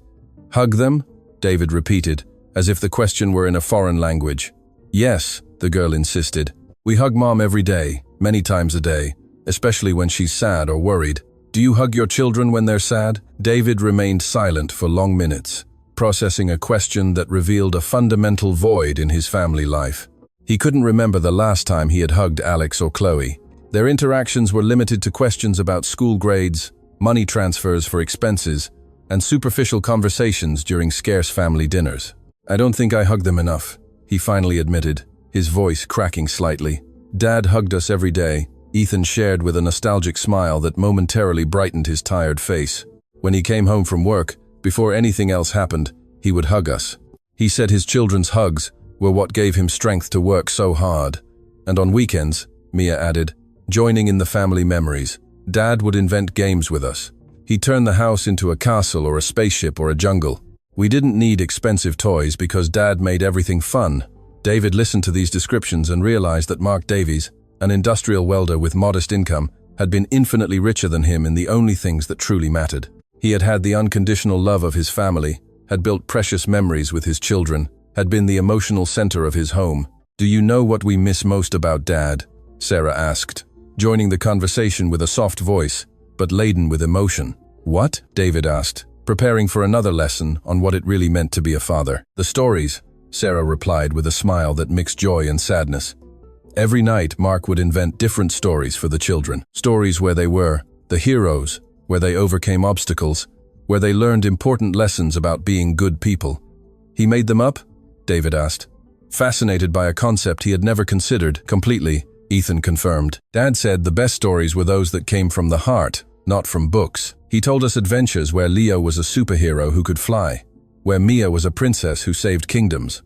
Hug them? David repeated, as if the question were in a foreign language. Yes, the girl insisted. We hug Mom every day, many times a day, especially when she's sad or worried. Do you hug your children when they're sad? David remained silent for long minutes, processing a question that revealed a fundamental void in his family life. He couldn't remember the last time he had hugged Alex or Chloe. Their interactions were limited to questions about school grades, money transfers for expenses, and superficial conversations during scarce family dinners. I don't think I hug them enough, he finally admitted, his voice cracking slightly. Dad hugged us every day, Ethan shared with a nostalgic smile that momentarily brightened his tired face. When he came home from work, before anything else happened, he would hug us. He said his children's hugs were what gave him strength to work so hard. And on weekends, Mia added, joining in the family memories, Dad would invent games with us. He turned the house into a castle or a spaceship or a jungle. We didn't need expensive toys because Dad made everything fun. David listened to these descriptions and realized that Mark Davies, an industrial welder with modest income, had been infinitely richer than him in the only things that truly mattered. He had had the unconditional love of his family, had built precious memories with his children, had been the emotional center of his home. Do you know what we miss most about Dad? Sarah asked, joining the conversation with a soft voice, but laden with emotion. What? David asked, preparing for another lesson on what it really meant to be a father. The stories, Sarah replied with a smile that mixed joy and sadness. Every night, Mark would invent different stories for the children. Stories where they were the heroes, where they overcame obstacles, where they learned important lessons about being good people. He made them up? David asked, fascinated by a concept he had never considered completely. Ethan confirmed. Dad said the best stories were those that came from the heart, not from books. He told us adventures where Leo was a superhero who could fly, where Mia was a princess who saved kingdoms,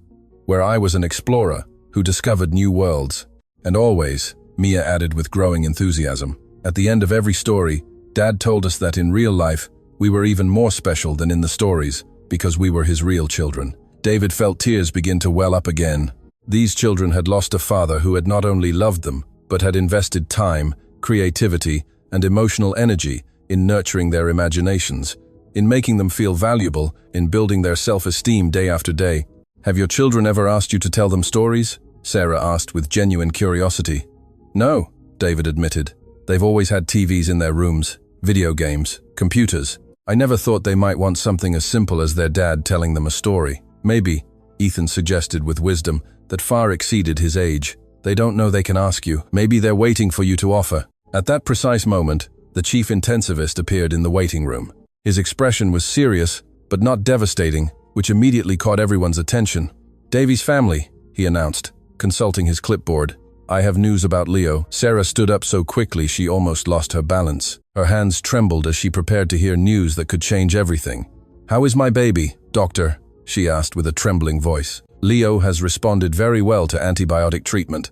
where I was an explorer who discovered new worlds. And always, Mia added with growing enthusiasm, at the end of every story, Dad told us that in real life, we were even more special than in the stories because we were his real children. David felt tears begin to well up again. These children had lost a father who had not only loved them, but had invested time, creativity, and emotional energy in nurturing their imaginations, in making them feel valuable, in building their self-esteem day after day. Have your children ever asked you to tell them stories? Sarah asked with genuine curiosity. No, David admitted. They've always had TVs in their rooms, video games, computers. I never thought they might want something as simple as their dad telling them a story. Maybe, Ethan suggested with wisdom that far exceeded his age. They don't know they can ask you. Maybe they're waiting for you to offer. At that precise moment, the chief intensivist appeared in the waiting room. His expression was serious, but not devastating, which immediately caught everyone's attention. Davy's family, he announced, consulting his clipboard. I have news about Leo. Sarah stood up so quickly she almost lost her balance. Her hands trembled as she prepared to hear news that could change everything. How is my baby, doctor? She asked with a trembling voice. Leo has responded very well to antibiotic treatment,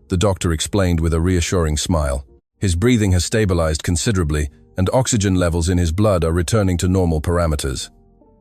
the doctor explained with a reassuring smile. His breathing has stabilized considerably, and oxygen levels in his blood are returning to normal parameters.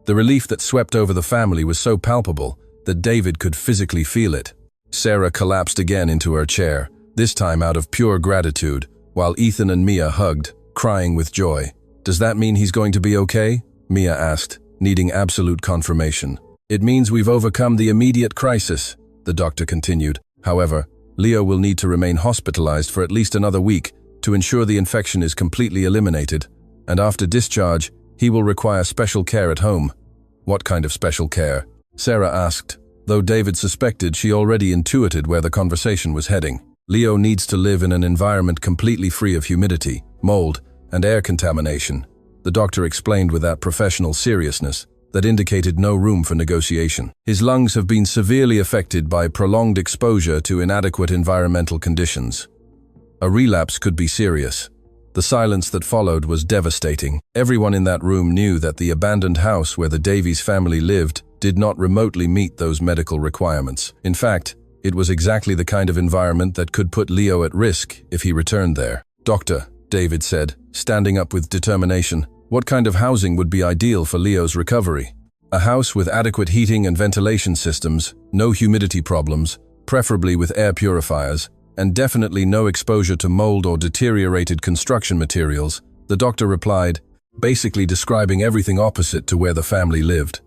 The relief that swept over the family was so palpable that David could physically feel it. Sarah collapsed again into her chair, this time out of pure gratitude, while Ethan and Mia hugged, crying with joy. Does that mean he's going to be okay? Mia asked, needing absolute confirmation. It means we've overcome the immediate crisis, the doctor continued. However, Leo will need to remain hospitalized for at least another week to ensure the infection is completely eliminated, and after discharge, he will require special care at home. What kind of special care? Sarah asked, though David suspected she already intuited where the conversation was heading. Leo needs to live in an environment completely free of humidity, mold, and air contamination, the doctor explained with that professional seriousness that indicated no room for negotiation. His lungs have been severely affected by prolonged exposure to inadequate environmental conditions. A relapse could be serious. The silence that followed was devastating. Everyone in that room knew that the abandoned house where the Davies family lived did not remotely meet those medical requirements. In fact, it was exactly the kind of environment that could put Leo at risk if he returned there. Doctor, David said, standing up with determination, what kind of housing would be ideal for Leo's recovery? A house with adequate heating and ventilation systems, no humidity problems, preferably with air purifiers, and definitely no exposure to mold or deteriorated construction materials, the doctor replied, basically describing everything opposite to where the family lived.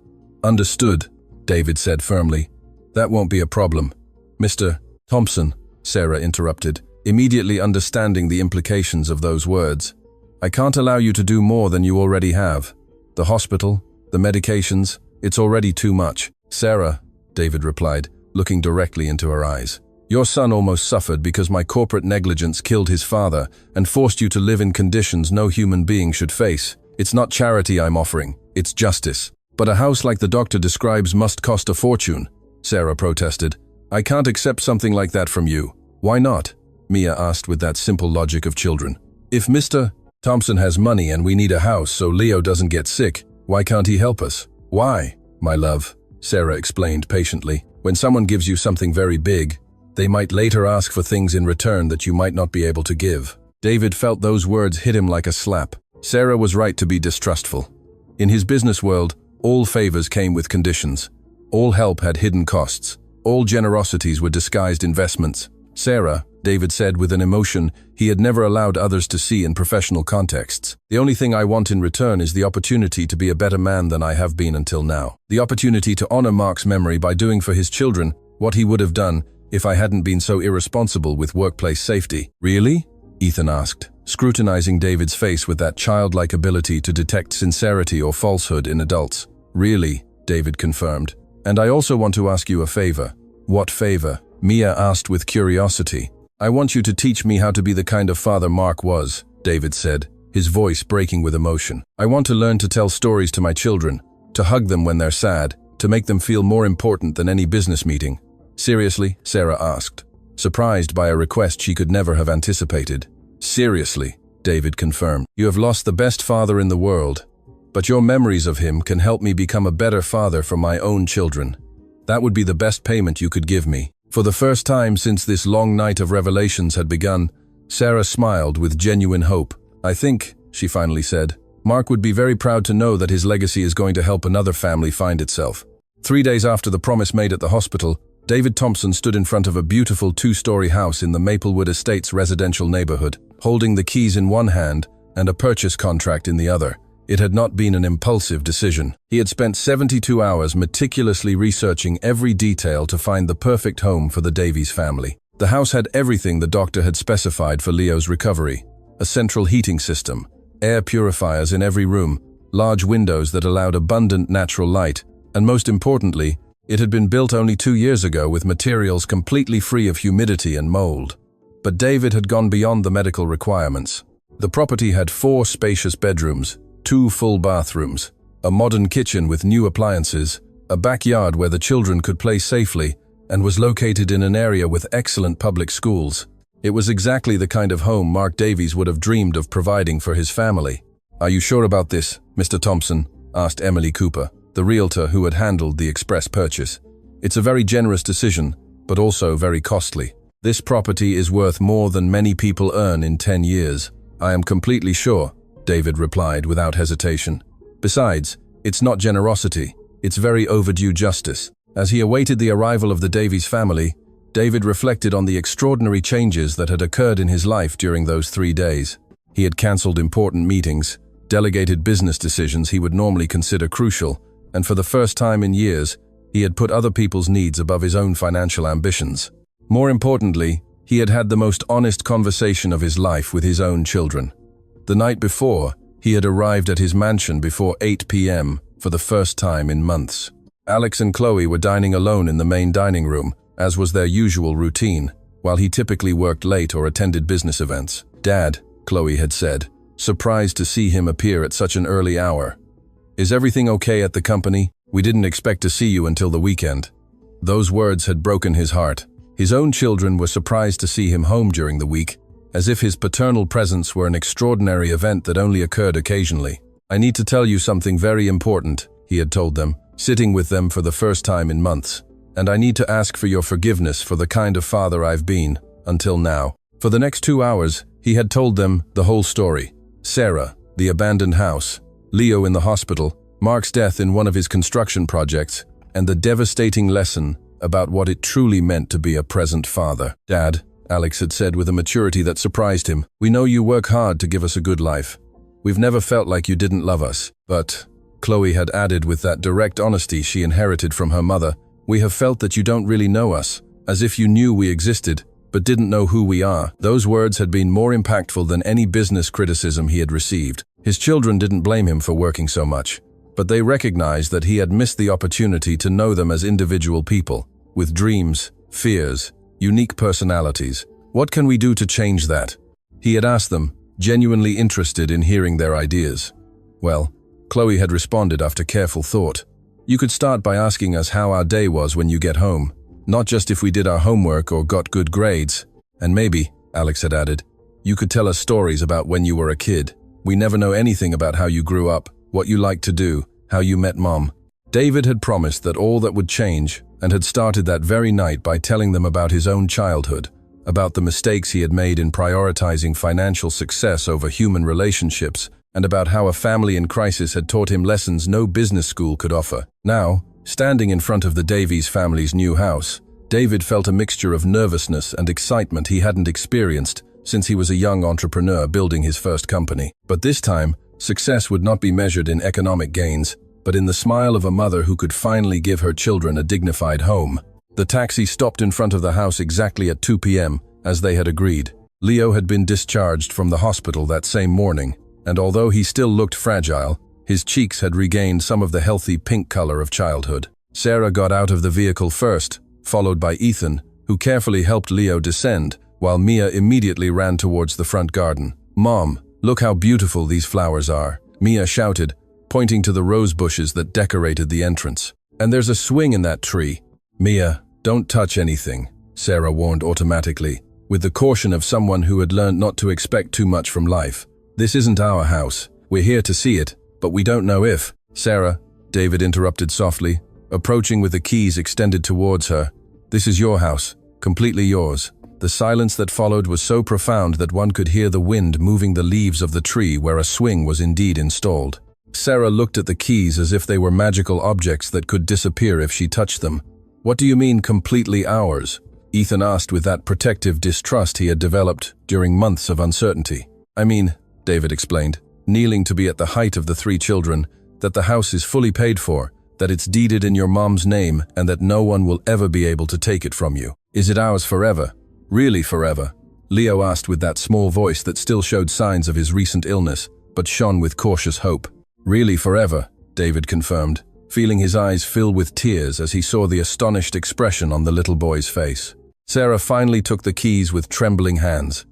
Understood, David said firmly. That won't be a problem. Mr. Thompson, Sarah interrupted, immediately understanding the implications of those words. I can't allow you to do more than you already have. The hospital, the medications, it's already too much. Sarah, David replied, looking directly into her eyes. Your son almost suffered because my corporate negligence killed his father and forced you to live in conditions no human being should face. It's not charity I'm offering, it's justice. But a house like the doctor describes must cost a fortune, Sarah protested. I can't accept something like that from you. Why not? Mia asked with that simple logic of children. If Mr. Thompson has money and we need a house so Leo doesn't get sick, why can't he help us? Why, my love? Sarah explained patiently. When someone gives you something very big, they might later ask for things in return that you might not be able to give. David felt those words hit him like a slap. Sarah was right to be distrustful. In his business world, all favors came with conditions. All help had hidden costs. All generosities were disguised investments. Sarah, David said with an emotion he had never allowed others to see in professional contexts. The only thing I want in return is the opportunity to be a better man than I have been until now. The opportunity to honor Mark's memory by doing for his children what he would have done if I hadn't been so irresponsible with workplace safety. Really? Ethan asked, scrutinizing David's face with that childlike ability to detect sincerity or falsehood in adults. Really, David confirmed. And I also want to ask you a favor. What favor? Mia asked with curiosity. I want you to teach me how to be the kind of father Mark was, David said, his voice breaking with emotion. I want to learn to tell stories to my children, to hug them when they're sad, to make them feel more important than any business meeting. Seriously? Sarah asked, surprised by a request she could never have anticipated. Seriously, David confirmed. You have lost the best father in the world, but your memories of him can help me become a better father for my own children. That would be the best payment you could give me. For the first time since this long night of revelations had begun, Sarah smiled with genuine hope. I think, she finally said, Mark would be very proud to know that his legacy is going to help another family find itself. 3 days after the promise made at the hospital, David Thompson stood in front of a beautiful 2-story house in the Maplewood Estates residential neighborhood, holding the keys in one hand and a purchase contract in the other. It had not been an impulsive decision. He had spent 72 hours meticulously researching every detail to find the perfect home for the Davies family. The house had everything the doctor had specified for Leo's recovery. A central heating system, air purifiers in every room, large windows that allowed abundant natural light, and most importantly, it had been built only 2 years ago with materials completely free of humidity and mold. But David had gone beyond the medical requirements. The property had 4 spacious bedrooms, 2 full bathrooms, a modern kitchen with new appliances, a backyard where the children could play safely, and was located in an area with excellent public schools. It was exactly the kind of home Mark Davies would have dreamed of providing for his family. Are you sure about this, Mr. Thompson? Asked Emily Cooper, the realtor who had handled the express purchase. It's a very generous decision, but also very costly. This property is worth more than many people earn in 10 years. I am completely sure, David replied without hesitation. Besides, it's not generosity, it's very overdue justice. As he awaited the arrival of the Davies family, David reflected on the extraordinary changes that had occurred in his life during those 3 days. He had cancelled important meetings, delegated business decisions he would normally consider crucial, and for the first time in years, he had put other people's needs above his own financial ambitions. More importantly, he had had the most honest conversation of his life with his own children. The night before, he had arrived at his mansion before 8 p.m. for the first time in months. Alex and Chloe were dining alone in the main dining room, as was their usual routine, while he typically worked late or attended business events. Dad, Chloe had said, surprised to see him appear at such an early hour. Is everything okay at the company? We didn't expect to see you until the weekend. Those words had broken his heart. His own children were surprised to see him home during the week, as if his paternal presence were an extraordinary event that only occurred occasionally. I need to tell you something very important, he had told them, sitting with them for the first time in months. And I need to ask for your forgiveness for the kind of father I've been, until now. For the next 2 hours, he had told them the whole story. Sarah, the abandoned house, Leo in the hospital, Mark's death in one of his construction projects, and the devastating lesson about what it truly meant to be a present father. "Dad," Alex had said with a maturity that surprised him, "we know you work hard to give us a good life. We've never felt like you didn't love us. But," Chloe had added with that direct honesty she inherited from her mother, "we have felt that you don't really know us, as if you knew we existed, but didn't know who we are." Those words had been more impactful than any business criticism he had received. His children didn't blame him for working so much, but they recognized that he had missed the opportunity to know them as individual people, with dreams, fears, unique personalities. "What can we do to change that?" he had asked them, genuinely interested in hearing their ideas. "Well," Chloe had responded after careful thought, "you could start by asking us how our day was when you get home, not just if we did our homework or got good grades. And maybe," Alex had added, "you could tell us stories about when you were a kid. We never know anything about how you grew up, what you liked to do, how you met Mom." David had promised that all that would change, and had started that very night by telling them about his own childhood, about the mistakes he had made in prioritizing financial success over human relationships, and about how a family in crisis had taught him lessons no business school could offer. Now, standing in front of the Davies family's new house, David felt a mixture of nervousness and excitement he hadn't experienced since he was a young entrepreneur building his first company. But this time, success would not be measured in economic gains, but in the smile of a mother who could finally give her children a dignified home. The taxi stopped in front of the house exactly at 2 p.m., as they had agreed. Leo had been discharged from the hospital that same morning, and although he still looked fragile, his cheeks had regained some of the healthy pink color of childhood. Sarah got out of the vehicle first, followed by Ethan, who carefully helped Leo descend, while Mia immediately ran towards the front garden. "Mom, look how beautiful these flowers are," Mia shouted, pointing to the rose bushes that decorated the entrance. "And there's a swing in that tree." "Mia, don't touch anything," Sarah warned automatically, with the caution of someone who had learned not to expect too much from life. "This isn't our house. We're here to see it, but we don't know if—" "Sarah," David interrupted softly, approaching with the keys extended towards her, "this is your house, completely yours." The silence that followed was so profound that one could hear the wind moving the leaves of the tree where a swing was indeed installed. Sarah looked at the keys as if they were magical objects that could disappear if she touched them. "What do you mean, completely ours?" Ethan asked with that protective distrust he had developed during months of uncertainty. "I mean," David explained, kneeling to be at the height of the 3 children, "that the house is fully paid for, that it's deeded in your mom's name, and that no one will ever be able to take it from you." "Is it ours forever?" "Really forever?" Leo asked with that small voice that still showed signs of his recent illness, but shone with cautious hope. "Really forever," David confirmed, feeling his eyes fill with tears as he saw the astonished expression on the little boy's face. Sarah finally took the keys with trembling hands.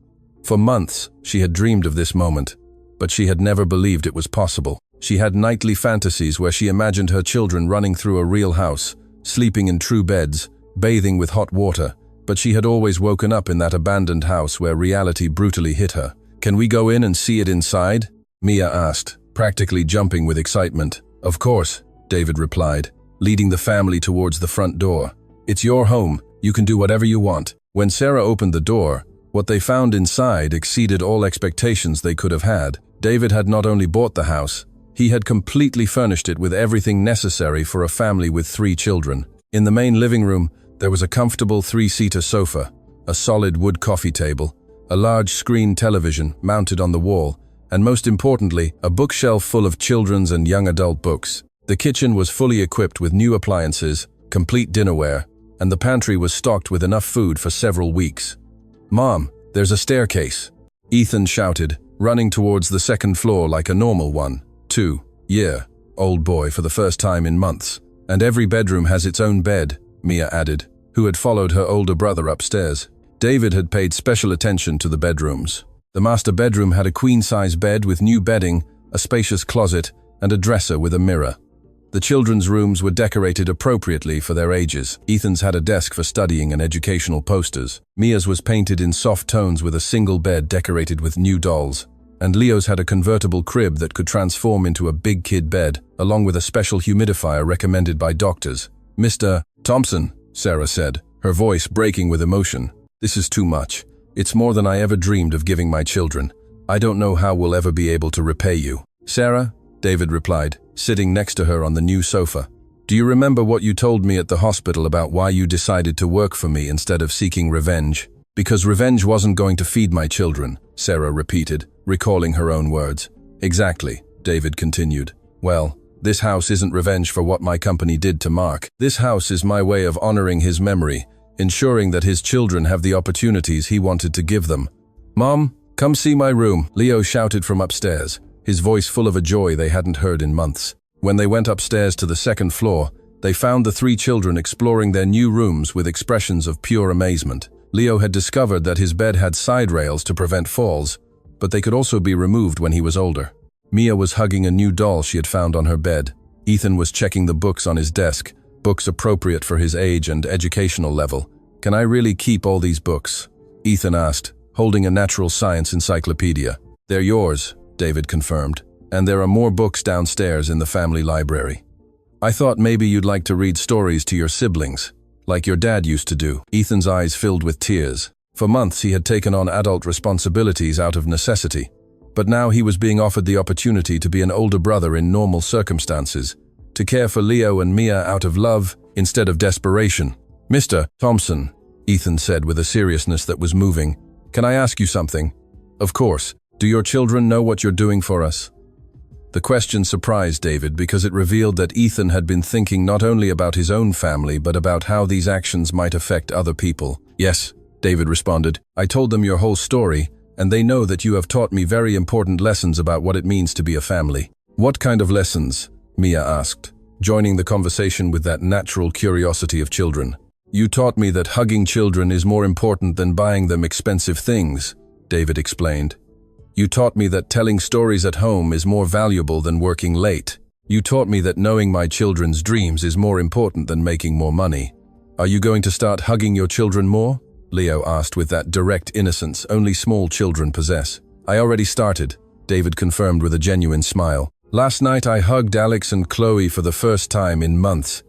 For months, she had dreamed of this moment, but she had never believed it was possible. She had nightly fantasies where she imagined her children running through a real house, sleeping in true beds, bathing with hot water, but she had always woken up in that abandoned house where reality brutally hit her. "Can we go in and see it inside?" Mia asked, practically jumping with excitement. "Of course," David replied, leading the family towards the front door. "It's your home. You can do whatever you want." When Sarah opened the door, what they found inside exceeded all expectations they could have had. David had not only bought the house, he had completely furnished it with everything necessary for a family with 3 children. In the main living room, there was a comfortable 3-seater sofa, a solid wood coffee table, a large screen television mounted on the wall, and most importantly, a bookshelf full of children's and young adult books. The kitchen was fully equipped with new appliances, complete dinnerware, and the pantry was stocked with enough food for several weeks. "Mom, there's a staircase," Ethan shouted, running towards the second floor like a normal one. 2. "Yeah, old boy for the first time in months. And every bedroom has its own bed," Mia added, who had followed her older brother upstairs. David had paid special attention to the bedrooms. The master bedroom had a queen-size bed with new bedding, a spacious closet, and a dresser with a mirror. The children's rooms were decorated appropriately for their ages. Ethan's had a desk for studying and educational posters. Mia's was painted in soft tones with a single bed decorated with new dolls. And Leo's had a convertible crib that could transform into a big kid bed, along with a special humidifier recommended by doctors. "Mr. Thompson," Sarah said, her voice breaking with emotion. "This is too much. It's more than I ever dreamed of giving my children. I don't know how we'll ever be able to repay you." "Sarah," David replied, sitting next to her on the new sofa. Do you remember what you told me at the hospital about why you decided to work for me instead of seeking revenge? Because revenge wasn't going to feed my children, Sarah repeated, recalling her own words. Exactly, David continued. Well, this house isn't revenge for what my company did to Mark. This house is my way of honoring his memory, ensuring that his children have the opportunities he wanted to give them. Mom, come see my room, Leo shouted from upstairs, his voice full of a joy they hadn't heard in months. When they went upstairs to the second floor, they found the three children exploring their new rooms with expressions of pure amazement. Leo had discovered that his bed had side rails to prevent falls, but they could also be removed when he was older. Mia was hugging a new doll she had found on her bed. Ethan was checking the books on his desk, books appropriate for his age and educational level. Can I really keep all these books? Ethan asked, holding a natural science encyclopedia. They're yours, David confirmed, and there are more books downstairs in the family library. I thought maybe you'd like to read stories to your siblings, like your dad used to do. Ethan's eyes filled with tears. For months he had taken on adult responsibilities out of necessity, but now he was being offered the opportunity to be an older brother in normal circumstances, to care for Leo and Mia out of love instead of desperation. Mr. Thompson, Ethan said with a seriousness that was moving, can I ask you something? Of course. Do your children know what you're doing for us? The question surprised David because it revealed that Ethan had been thinking not only about his own family but about how these actions might affect other people. Yes, David responded. I told them your whole story, and they know that you have taught me very important lessons about what it means to be a family. What kind of lessons? Mia asked, joining the conversation with that natural curiosity of children. You taught me that hugging children is more important than buying them expensive things, David explained. You taught me that telling stories at home is more valuable than working late. You taught me that knowing my children's dreams is more important than making more money. Are you going to start hugging your children more? Leo asked with that direct innocence only small children possess. I already started, David confirmed with a genuine smile. Last night I hugged Alex and Chloe for the first time in months.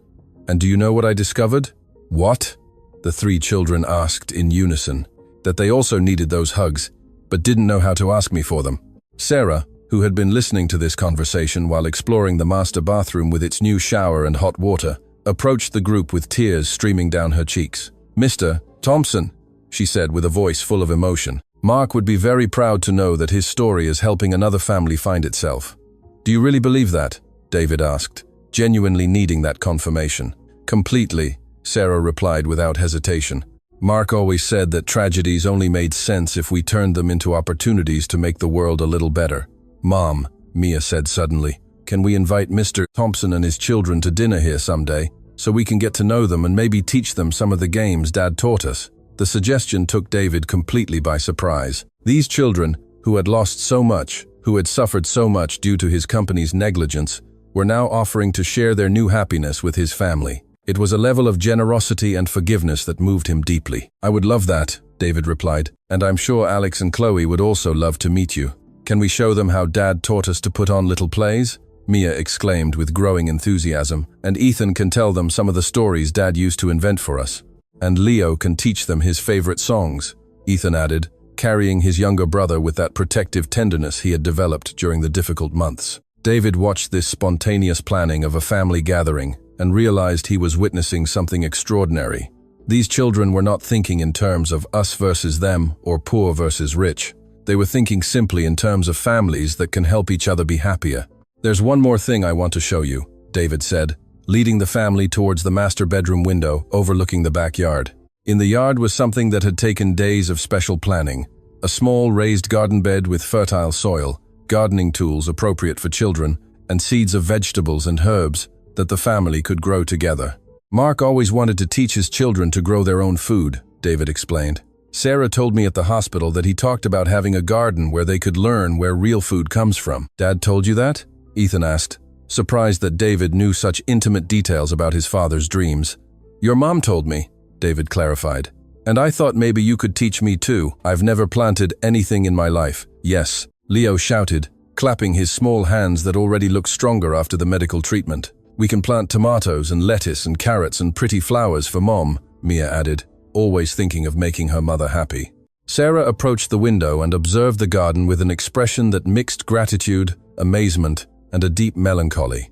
And do you know what I discovered? What? The three children asked in unison. That they also needed those hugs, but didn't know how to ask me for them. Sarah, who had been listening to this conversation while exploring the master bathroom with its new shower and hot water, approached the group with tears streaming down her cheeks. Mr. Thompson, she said with a voice full of emotion, Mark would be very proud to know that his story is helping another family find itself. Do you really believe that? David asked, genuinely needing that confirmation. Completely, Sarah replied without hesitation. Mark always said that tragedies only made sense if we turned them into opportunities to make the world a little better. Mom, Mia said suddenly, can we invite Mr. Thompson and his children to dinner here someday, so we can get to know them and maybe teach them some of the games Dad taught us? The suggestion took David completely by surprise. These children, who had lost so much, who had suffered so much due to his company's negligence, were now offering to share their new happiness with his family. It was a level of generosity and forgiveness that moved him deeply. I would love that, David replied, and I'm sure Alex and Chloe would also love to meet you. Can we show them how Dad taught us to put on little plays? Mia exclaimed with growing enthusiasm, and Ethan can tell them some of the stories Dad used to invent for us. And Leo can teach them his favorite songs, Ethan added, carrying his younger brother with that protective tenderness he had developed during the difficult months. David watched this spontaneous planning of a family gathering and realized he was witnessing something extraordinary. These children were not thinking in terms of us versus them or poor versus rich. They were thinking simply in terms of families that can help each other be happier. There's one more thing I want to show you, David said, leading the family towards the master bedroom window overlooking the backyard. In the yard was something that had taken days of special planning, a small raised garden bed with fertile soil, gardening tools appropriate for children, and seeds of vegetables and herbs that the family could grow together. Mark always wanted to teach his children to grow their own food, David explained. Sarah told me at the hospital that he talked about having a garden where they could learn where real food comes from. Dad told you that? Ethan asked, surprised that David knew such intimate details about his father's dreams. Your mom told me, David clarified. And I thought maybe you could teach me too. I've never planted anything in my life. Yes, Leo shouted, clapping his small hands that already looked stronger after the medical treatment. We can plant tomatoes and lettuce and carrots and pretty flowers for Mom, Mia added, always thinking of making her mother happy. Sarah approached the window and observed the garden with an expression that mixed gratitude, amazement, and a deep melancholy.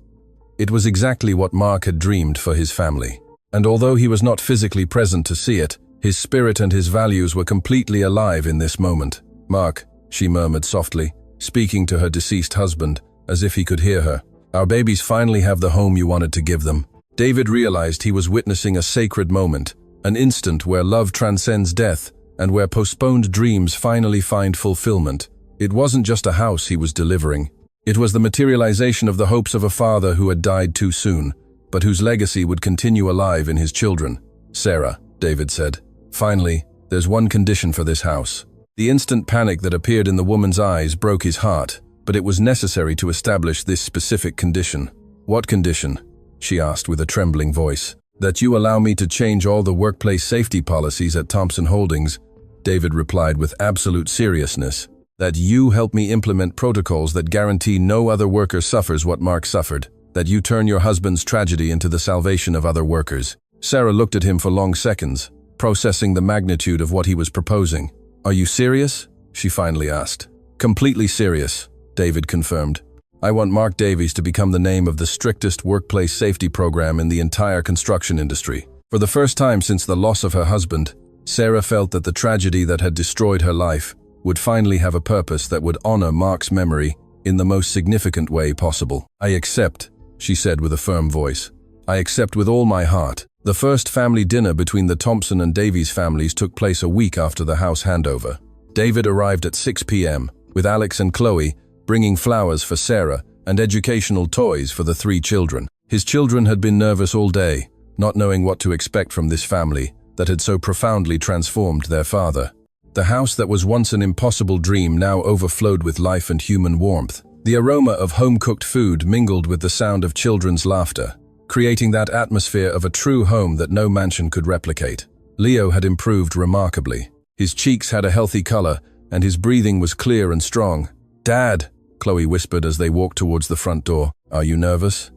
It was exactly what Mark had dreamed for his family. And although he was not physically present to see it, his spirit and his values were completely alive in this moment. "Mark," she murmured softly, speaking to her deceased husband, as if he could hear her. "Our babies finally have the home you wanted to give them." David realized he was witnessing a sacred moment, an instant where love transcends death and where postponed dreams finally find fulfillment. It wasn't just a house he was delivering. It was the materialization of the hopes of a father who had died too soon, but whose legacy would continue alive in his children. "Sarah," David said, "finally, there's one condition for this house." The instant panic that appeared in the woman's eyes broke his heart, but it was necessary to establish this specific condition. "What condition?" she asked with a trembling voice. "That you allow me to change all the workplace safety policies at Thompson Holdings," David replied with absolute seriousness. "That you help me implement protocols that guarantee no other worker suffers what Mark suffered. That you turn your husband's tragedy into the salvation of other workers." Sarah looked at him for long seconds, processing the magnitude of what he was proposing. "Are you serious?" she finally asked. "Completely serious," David confirmed. "I want Mark Davies to become the name of the strictest workplace safety program in the entire construction industry." For the first time since the loss of her husband, Sarah felt that the tragedy that had destroyed her life would finally have a purpose that would honor Mark's memory in the most significant way possible. "I accept," she said with a firm voice. "I accept with all my heart." The first family dinner between the Thompson and Davies families took place a week after the house handover. David arrived at 6 p.m., with Alex and Chloe bringing flowers for Sarah and educational toys for the 3 children. His children had been nervous all day, not knowing what to expect from this family that had so profoundly transformed their father. The house that was once an impossible dream now overflowed with life and human warmth. The aroma of home-cooked food mingled with the sound of children's laughter, creating that atmosphere of a true home that no mansion could replicate. Leo had improved remarkably. His cheeks had a healthy color, and his breathing was clear and strong. "Dad," Chloe whispered as they walked towards the front door. "Are you nervous?"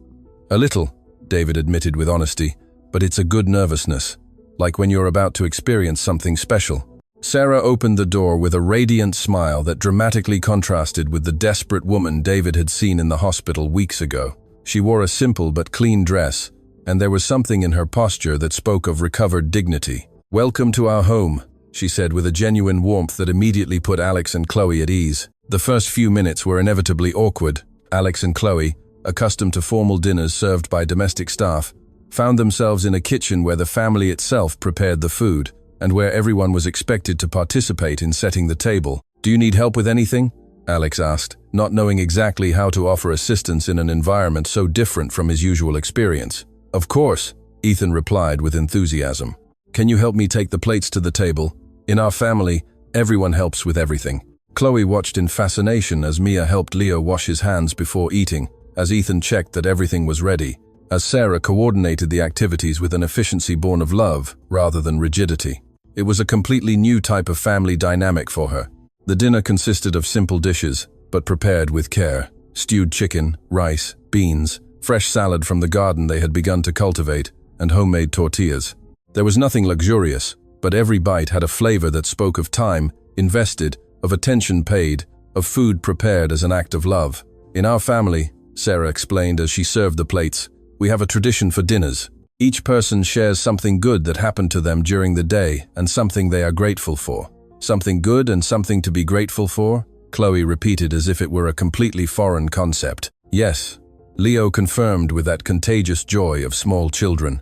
"A little," David admitted with honesty, "but it's a good nervousness, like when you're about to experience something special." Sarah opened the door with a radiant smile that dramatically contrasted with the desperate woman David had seen in the hospital weeks ago. She wore a simple but clean dress, and there was something in her posture that spoke of recovered dignity. "Welcome to our home," she said with a genuine warmth that immediately put Alex and Chloe at ease. The first few minutes were inevitably awkward. Alex and Chloe, accustomed to formal dinners served by domestic staff, found themselves in a kitchen where the family itself prepared the food, and where everyone was expected to participate in setting the table. "Do you need help with anything?" Alex asked, not knowing exactly how to offer assistance in an environment so different from his usual experience. "Of course," Ethan replied with enthusiasm. "Can you help me take the plates to the table? In our family, everyone helps with everything." Chloe watched in fascination as Mia helped Leo wash his hands before eating, as Ethan checked that everything was ready, as Sarah coordinated the activities with an efficiency born of love rather than rigidity. It was a completely new type of family dynamic for her. The dinner consisted of simple dishes, but prepared with care. Stewed chicken, rice, beans, fresh salad from the garden they had begun to cultivate, and homemade tortillas. There was nothing luxurious, but every bite had a flavor that spoke of time invested, of attention paid, of food prepared as an act of love. "In our family," Sarah explained as she served the plates, "we have a tradition for dinners. Each person shares something good that happened to them during the day and something they are grateful for." "Something good and something to be grateful for?" Chloe repeated as if it were a completely foreign concept. "Yes," Leo confirmed with that contagious joy of small children.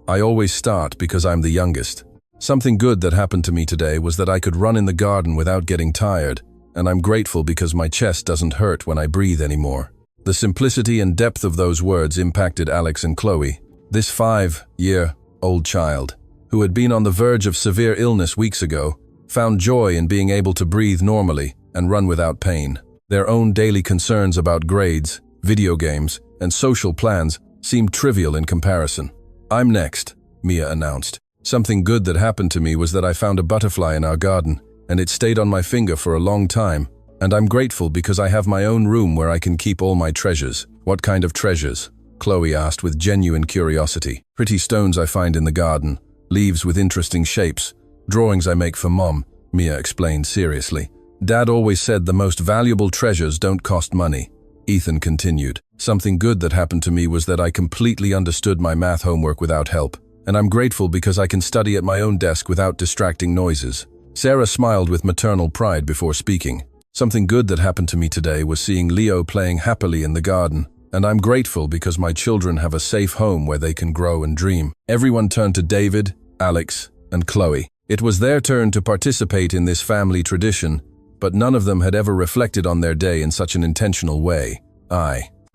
"I always start because I'm the youngest. Something good that happened to me today was that I could run in the garden without getting tired, and I'm grateful because my chest doesn't hurt when I breathe anymore." The simplicity and depth of those words impacted Alex and Chloe. This 5-year-old child, who had been on the verge of severe illness weeks ago, found joy in being able to breathe normally and run without pain. Their own daily concerns about grades, video games, and social plans seemed trivial in comparison. "I'm next," Mia announced. "Something good that happened to me was that I found a butterfly in our garden, and it stayed on my finger for a long time, and I'm grateful because I have my own room where I can keep all my treasures." "What kind of treasures?" Chloe asked with genuine curiosity. "Pretty stones I find in the garden, leaves with interesting shapes, drawings I make for Mom," Mia explained seriously. "Dad always said the most valuable treasures don't cost money. Ethan continued. Something good that happened to me was that I completely understood my math homework without help, and I'm grateful because I can study at my own desk without distracting noises. Sarah smiled with maternal pride before speaking. Something good that happened to me today was seeing Leo playing happily in the garden, and I'm grateful because my children have a safe home where they can grow and dream. Everyone turned to David, Alex, and Chloe. It was their turn to participate in this family tradition, but none of them had ever reflected on their day in such an intentional way.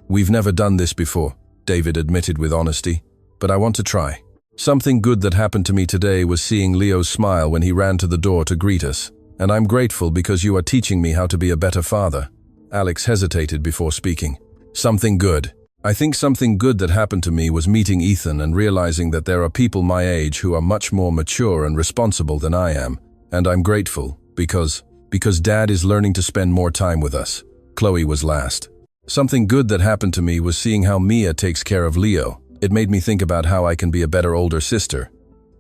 We've never done this before, David admitted with honesty, but I want to try. Something good that happened to me today was seeing Leo smile when he ran to the door to greet us, and I'm grateful because you are teaching me how to be a better father. Alex hesitated before speaking. Something good. I think something good that happened to me was meeting Ethan and realizing that there are people my age who are much more mature and responsible than I am, and I'm grateful because Dad is learning to spend more time with us. Chloe was last. Something good that happened to me was seeing how Mia takes care of Leo. It made me think about how I can be a better older sister.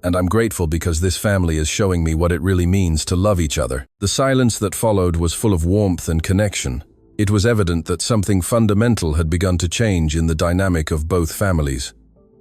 And I'm grateful because this family is showing me what it really means to love each other. The silence that followed was full of warmth and connection. It was evident that something fundamental had begun to change in the dynamic of both families.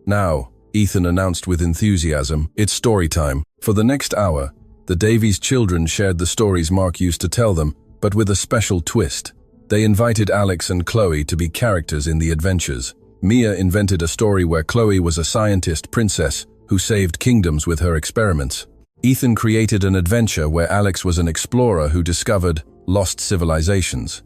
Now, Ethan announced with enthusiasm, it's story time. For the next hour, the Davies children shared the stories Mark used to tell them, but with a special twist. They invited Alex and Chloe to be characters in the adventures. Mia invented a story where Chloe was a scientist princess who saved kingdoms with her experiments. Ethan created an adventure where Alex was an explorer who discovered lost civilizations.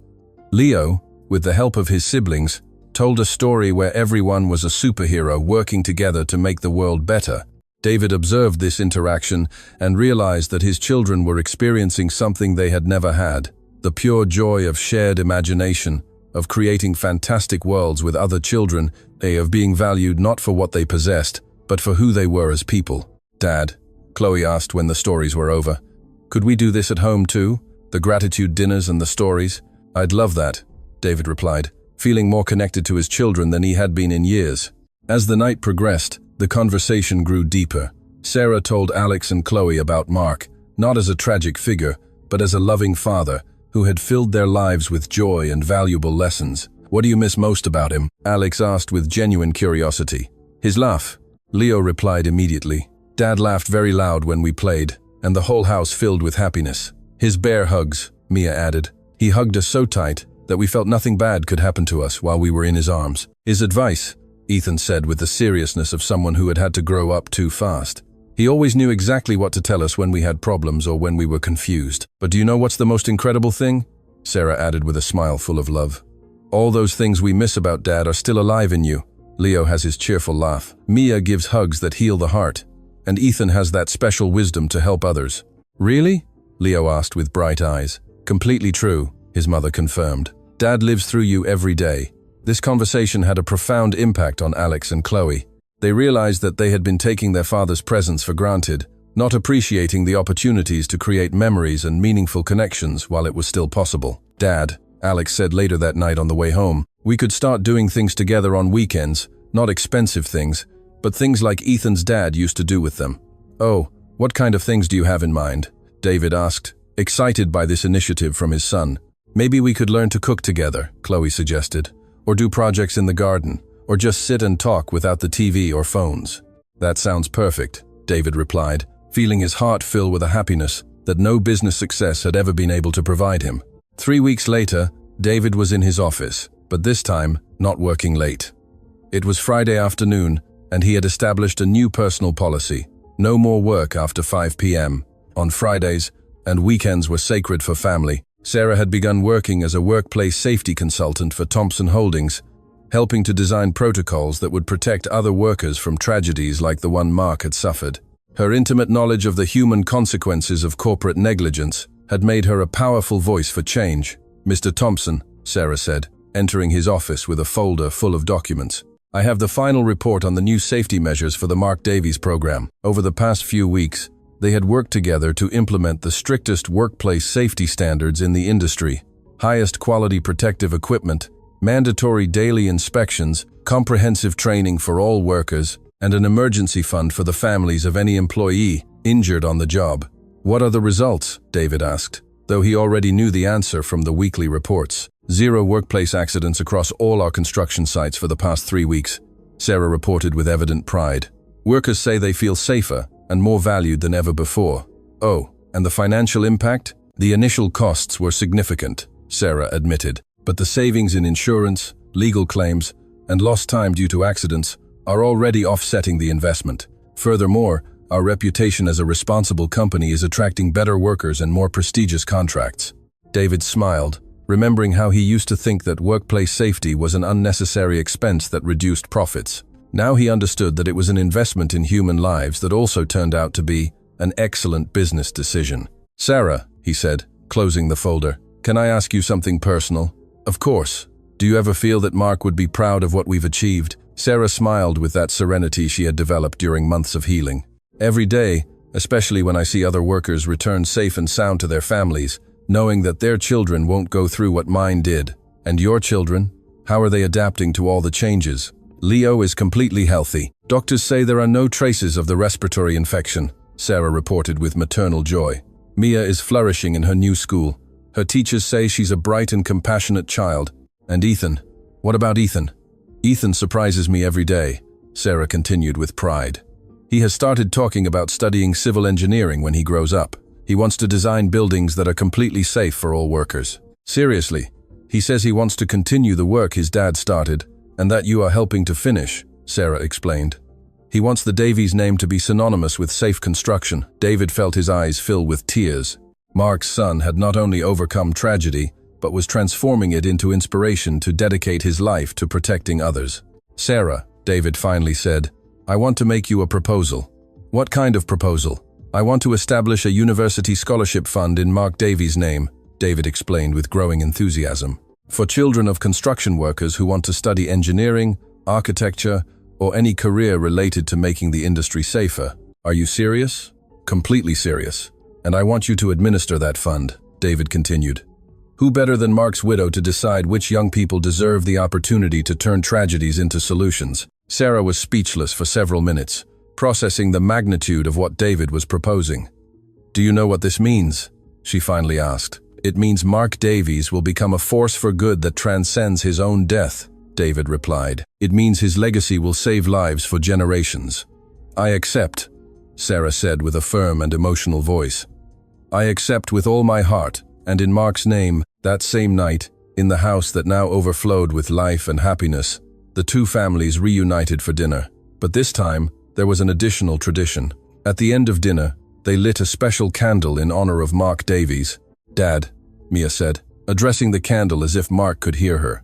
Leo, with the help of his siblings, told a story where everyone was a superhero working together to make the world better. David observed this interaction and realized that his children were experiencing something they had never had, the pure joy of shared imagination, of creating fantastic worlds with other children, of being valued not for what they possessed, but for who they were as people. Dad, Chloe asked when the stories were over, could we do this at home too? The gratitude dinners and the stories? I'd love that, David replied, feeling more connected to his children than he had been in years. As the night progressed, the conversation grew deeper. Sarah told Alex and Chloe about Mark, not as a tragic figure, but as a loving father who had filled their lives with joy and valuable lessons. What do you miss most about him? Alex asked with genuine curiosity. His laugh. Leo replied immediately. Dad laughed very loud when we played, and the whole house filled with happiness. His bear hugs, Mia added. He hugged us so tight that we felt nothing bad could happen to us while we were in his arms. His advice, Ethan said with the seriousness of someone who had had to grow up too fast. He always knew exactly what to tell us when we had problems or when we were confused. But do you know what's the most incredible thing? Sarah added with a smile full of love. All those things we miss about Dad are still alive in you. Leo has his cheerful laugh. Mia gives hugs that heal the heart. And Ethan has that special wisdom to help others. Really? Leo asked with bright eyes. Completely true, his mother confirmed. Dad lives through you every day. This conversation had a profound impact on Alex and Chloe. They realized that they had been taking their father's presence for granted, not appreciating the opportunities to create memories and meaningful connections while it was still possible. Dad, Alex said later that night on the way home, we could start doing things together on weekends, not expensive things, but things like Ethan's dad used to do with them. Oh, what kind of things do you have in mind? David asked, excited by this initiative from his son. Maybe we could learn to cook together, Chloe suggested, or do projects in the garden, or just sit and talk without the TV or phones. That sounds perfect, David replied, feeling his heart fill with a happiness that no business success had ever been able to provide him. 3 weeks later, David was in his office, but this time, not working late. It was Friday afternoon, and he had established a new personal policy. No more work after 5 p.m. On Fridays, and weekends were sacred for family. Sarah had begun working as a workplace safety consultant for Thompson Holdings, helping to design protocols that would protect other workers from tragedies like the one Mark had suffered. Her intimate knowledge of the human consequences of corporate negligence had made her a powerful voice for change. Mr. Thompson, Sarah said, entering his office with a folder full of documents. I have the final report on the new safety measures for the Mark Davies program. Over the past few weeks, they had worked together to implement the strictest workplace safety standards in the industry, highest quality protective equipment, mandatory daily inspections, comprehensive training for all workers, and an emergency fund for the families of any employee injured on the job. What are the results? David asked, though he already knew the answer from the weekly reports. Zero workplace accidents across all our construction sites for the past 3 weeks, Sarah reported with evident pride. Workers say they feel safer and more valued than ever before. Oh, and the financial impact? The initial costs were significant, Sarah admitted, but the savings in insurance, legal claims, and lost time due to accidents are already offsetting the investment. Furthermore, our reputation as a responsible company is attracting better workers and more prestigious contracts. David smiled, remembering how he used to think that workplace safety was an unnecessary expense that reduced profits. Now he understood that it was an investment in human lives that also turned out to be an excellent business decision. "Sarah," he said, closing the folder, "can I ask you something personal?" "Of course. Do you ever feel that Mark would be proud of what we've achieved?" Sarah smiled with that serenity she had developed during months of healing. "Every day, especially when I see other workers return safe and sound to their families, knowing that their children won't go through what mine did. And your children? How are they adapting to all the changes?" "Leo is completely healthy. Doctors say there are no traces of the respiratory infection," Sarah reported with maternal joy. "Mia is flourishing in her new school. Her teachers say she's a bright and compassionate child. And Ethan? What about Ethan?" "Ethan surprises me every day," Sarah continued with pride. "He has started talking about studying civil engineering when he grows up. He wants to design buildings that are completely safe for all workers." "Seriously? He says he wants to continue the work his dad started, and that you are helping to finish," Sarah explained. "He wants the Davies name to be synonymous with safe construction." David felt his eyes fill with tears. Mark's son had not only overcome tragedy, but was transforming it into inspiration to dedicate his life to protecting others. "Sarah," David finally said, "I want to make you a proposal." "What kind of proposal?" "I want to establish a university scholarship fund in Mark Davies' name," David explained with growing enthusiasm, "for children of construction workers who want to study engineering, architecture, or any career related to making the industry safer." "Are you serious?" "Completely serious. And I want you to administer that fund," David continued. "Who better than Mark's widow to decide which young people deserve the opportunity to turn tragedies into solutions?" Sarah was speechless for several minutes, processing the magnitude of what David was proposing. "Do you know what this means?" she finally asked. "It means Mark Davies will become a force for good that transcends his own death," David replied. "It means his legacy will save lives for generations." "I accept," Sarah said with a firm and emotional voice. "I accept with all my heart, and in Mark's name." That same night, in the house that now overflowed with life and happiness, the two families reunited for dinner. But this time, there was an additional tradition. At the end of dinner, they lit a special candle in honor of Mark Davies. "Dad," Mia said, addressing the candle as if Mark could hear her.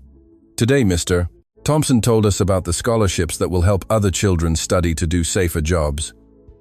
"Today, Mr. Thompson told us about the scholarships that will help other children study to do safer jobs.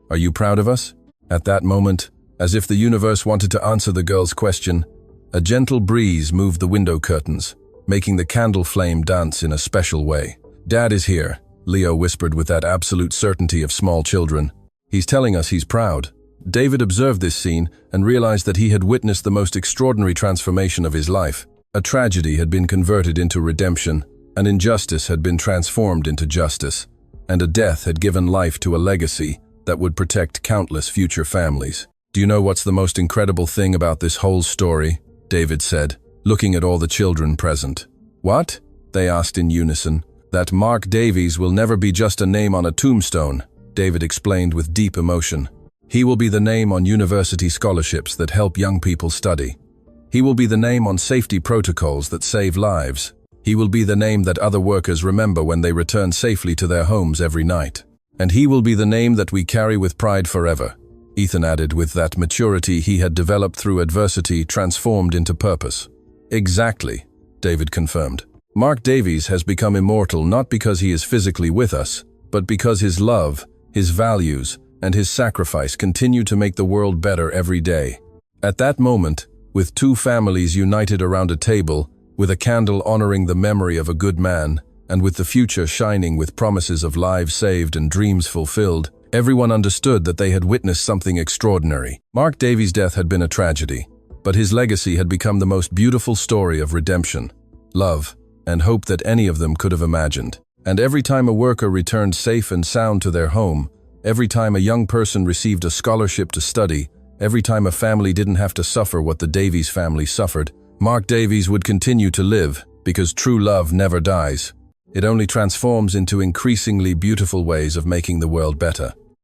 Are you proud of us?" At that moment, as if the universe wanted to answer the girl's question, a gentle breeze moved the window curtains, making the candle flame dance in a special way. "Dad is here," Leo whispered with that absolute certainty of small children. "He's telling us he's proud." David observed this scene and realized that he had witnessed the most extraordinary transformation of his life. A tragedy had been converted into redemption, an injustice had been transformed into justice, and a death had given life to a legacy that would protect countless future families. "Do you know what's the most incredible thing about this whole story?" David said, looking at all the children present. "What?" they asked in unison. "That Mark Davies will never be just a name on a tombstone," David explained with deep emotion. "He will be the name on university scholarships that help young people study. He will be the name on safety protocols that save lives. He will be the name that other workers remember when they return safely to their homes every night. And he will be the name that we carry with pride forever," Ethan added with that maturity he had developed through adversity transformed into purpose. "Exactly," David confirmed. "Mark Davies has become immortal not because he is physically with us, but because his love, his values, and his sacrifice continue to make the world better every day." At that moment, with two families united around a table, with a candle honoring the memory of a good man, and with the future shining with promises of lives saved and dreams fulfilled, everyone understood that they had witnessed something extraordinary. Mark Davies' death had been a tragedy, but his legacy had become the most beautiful story of redemption, love, and hope that any of them could have imagined. And every time a worker returned safe and sound to their home, every time a young person received a scholarship to study, every time a family didn't have to suffer what the Davies family suffered, Mark Davies would continue to live because true love never dies. It only transforms into increasingly beautiful ways of making the world better.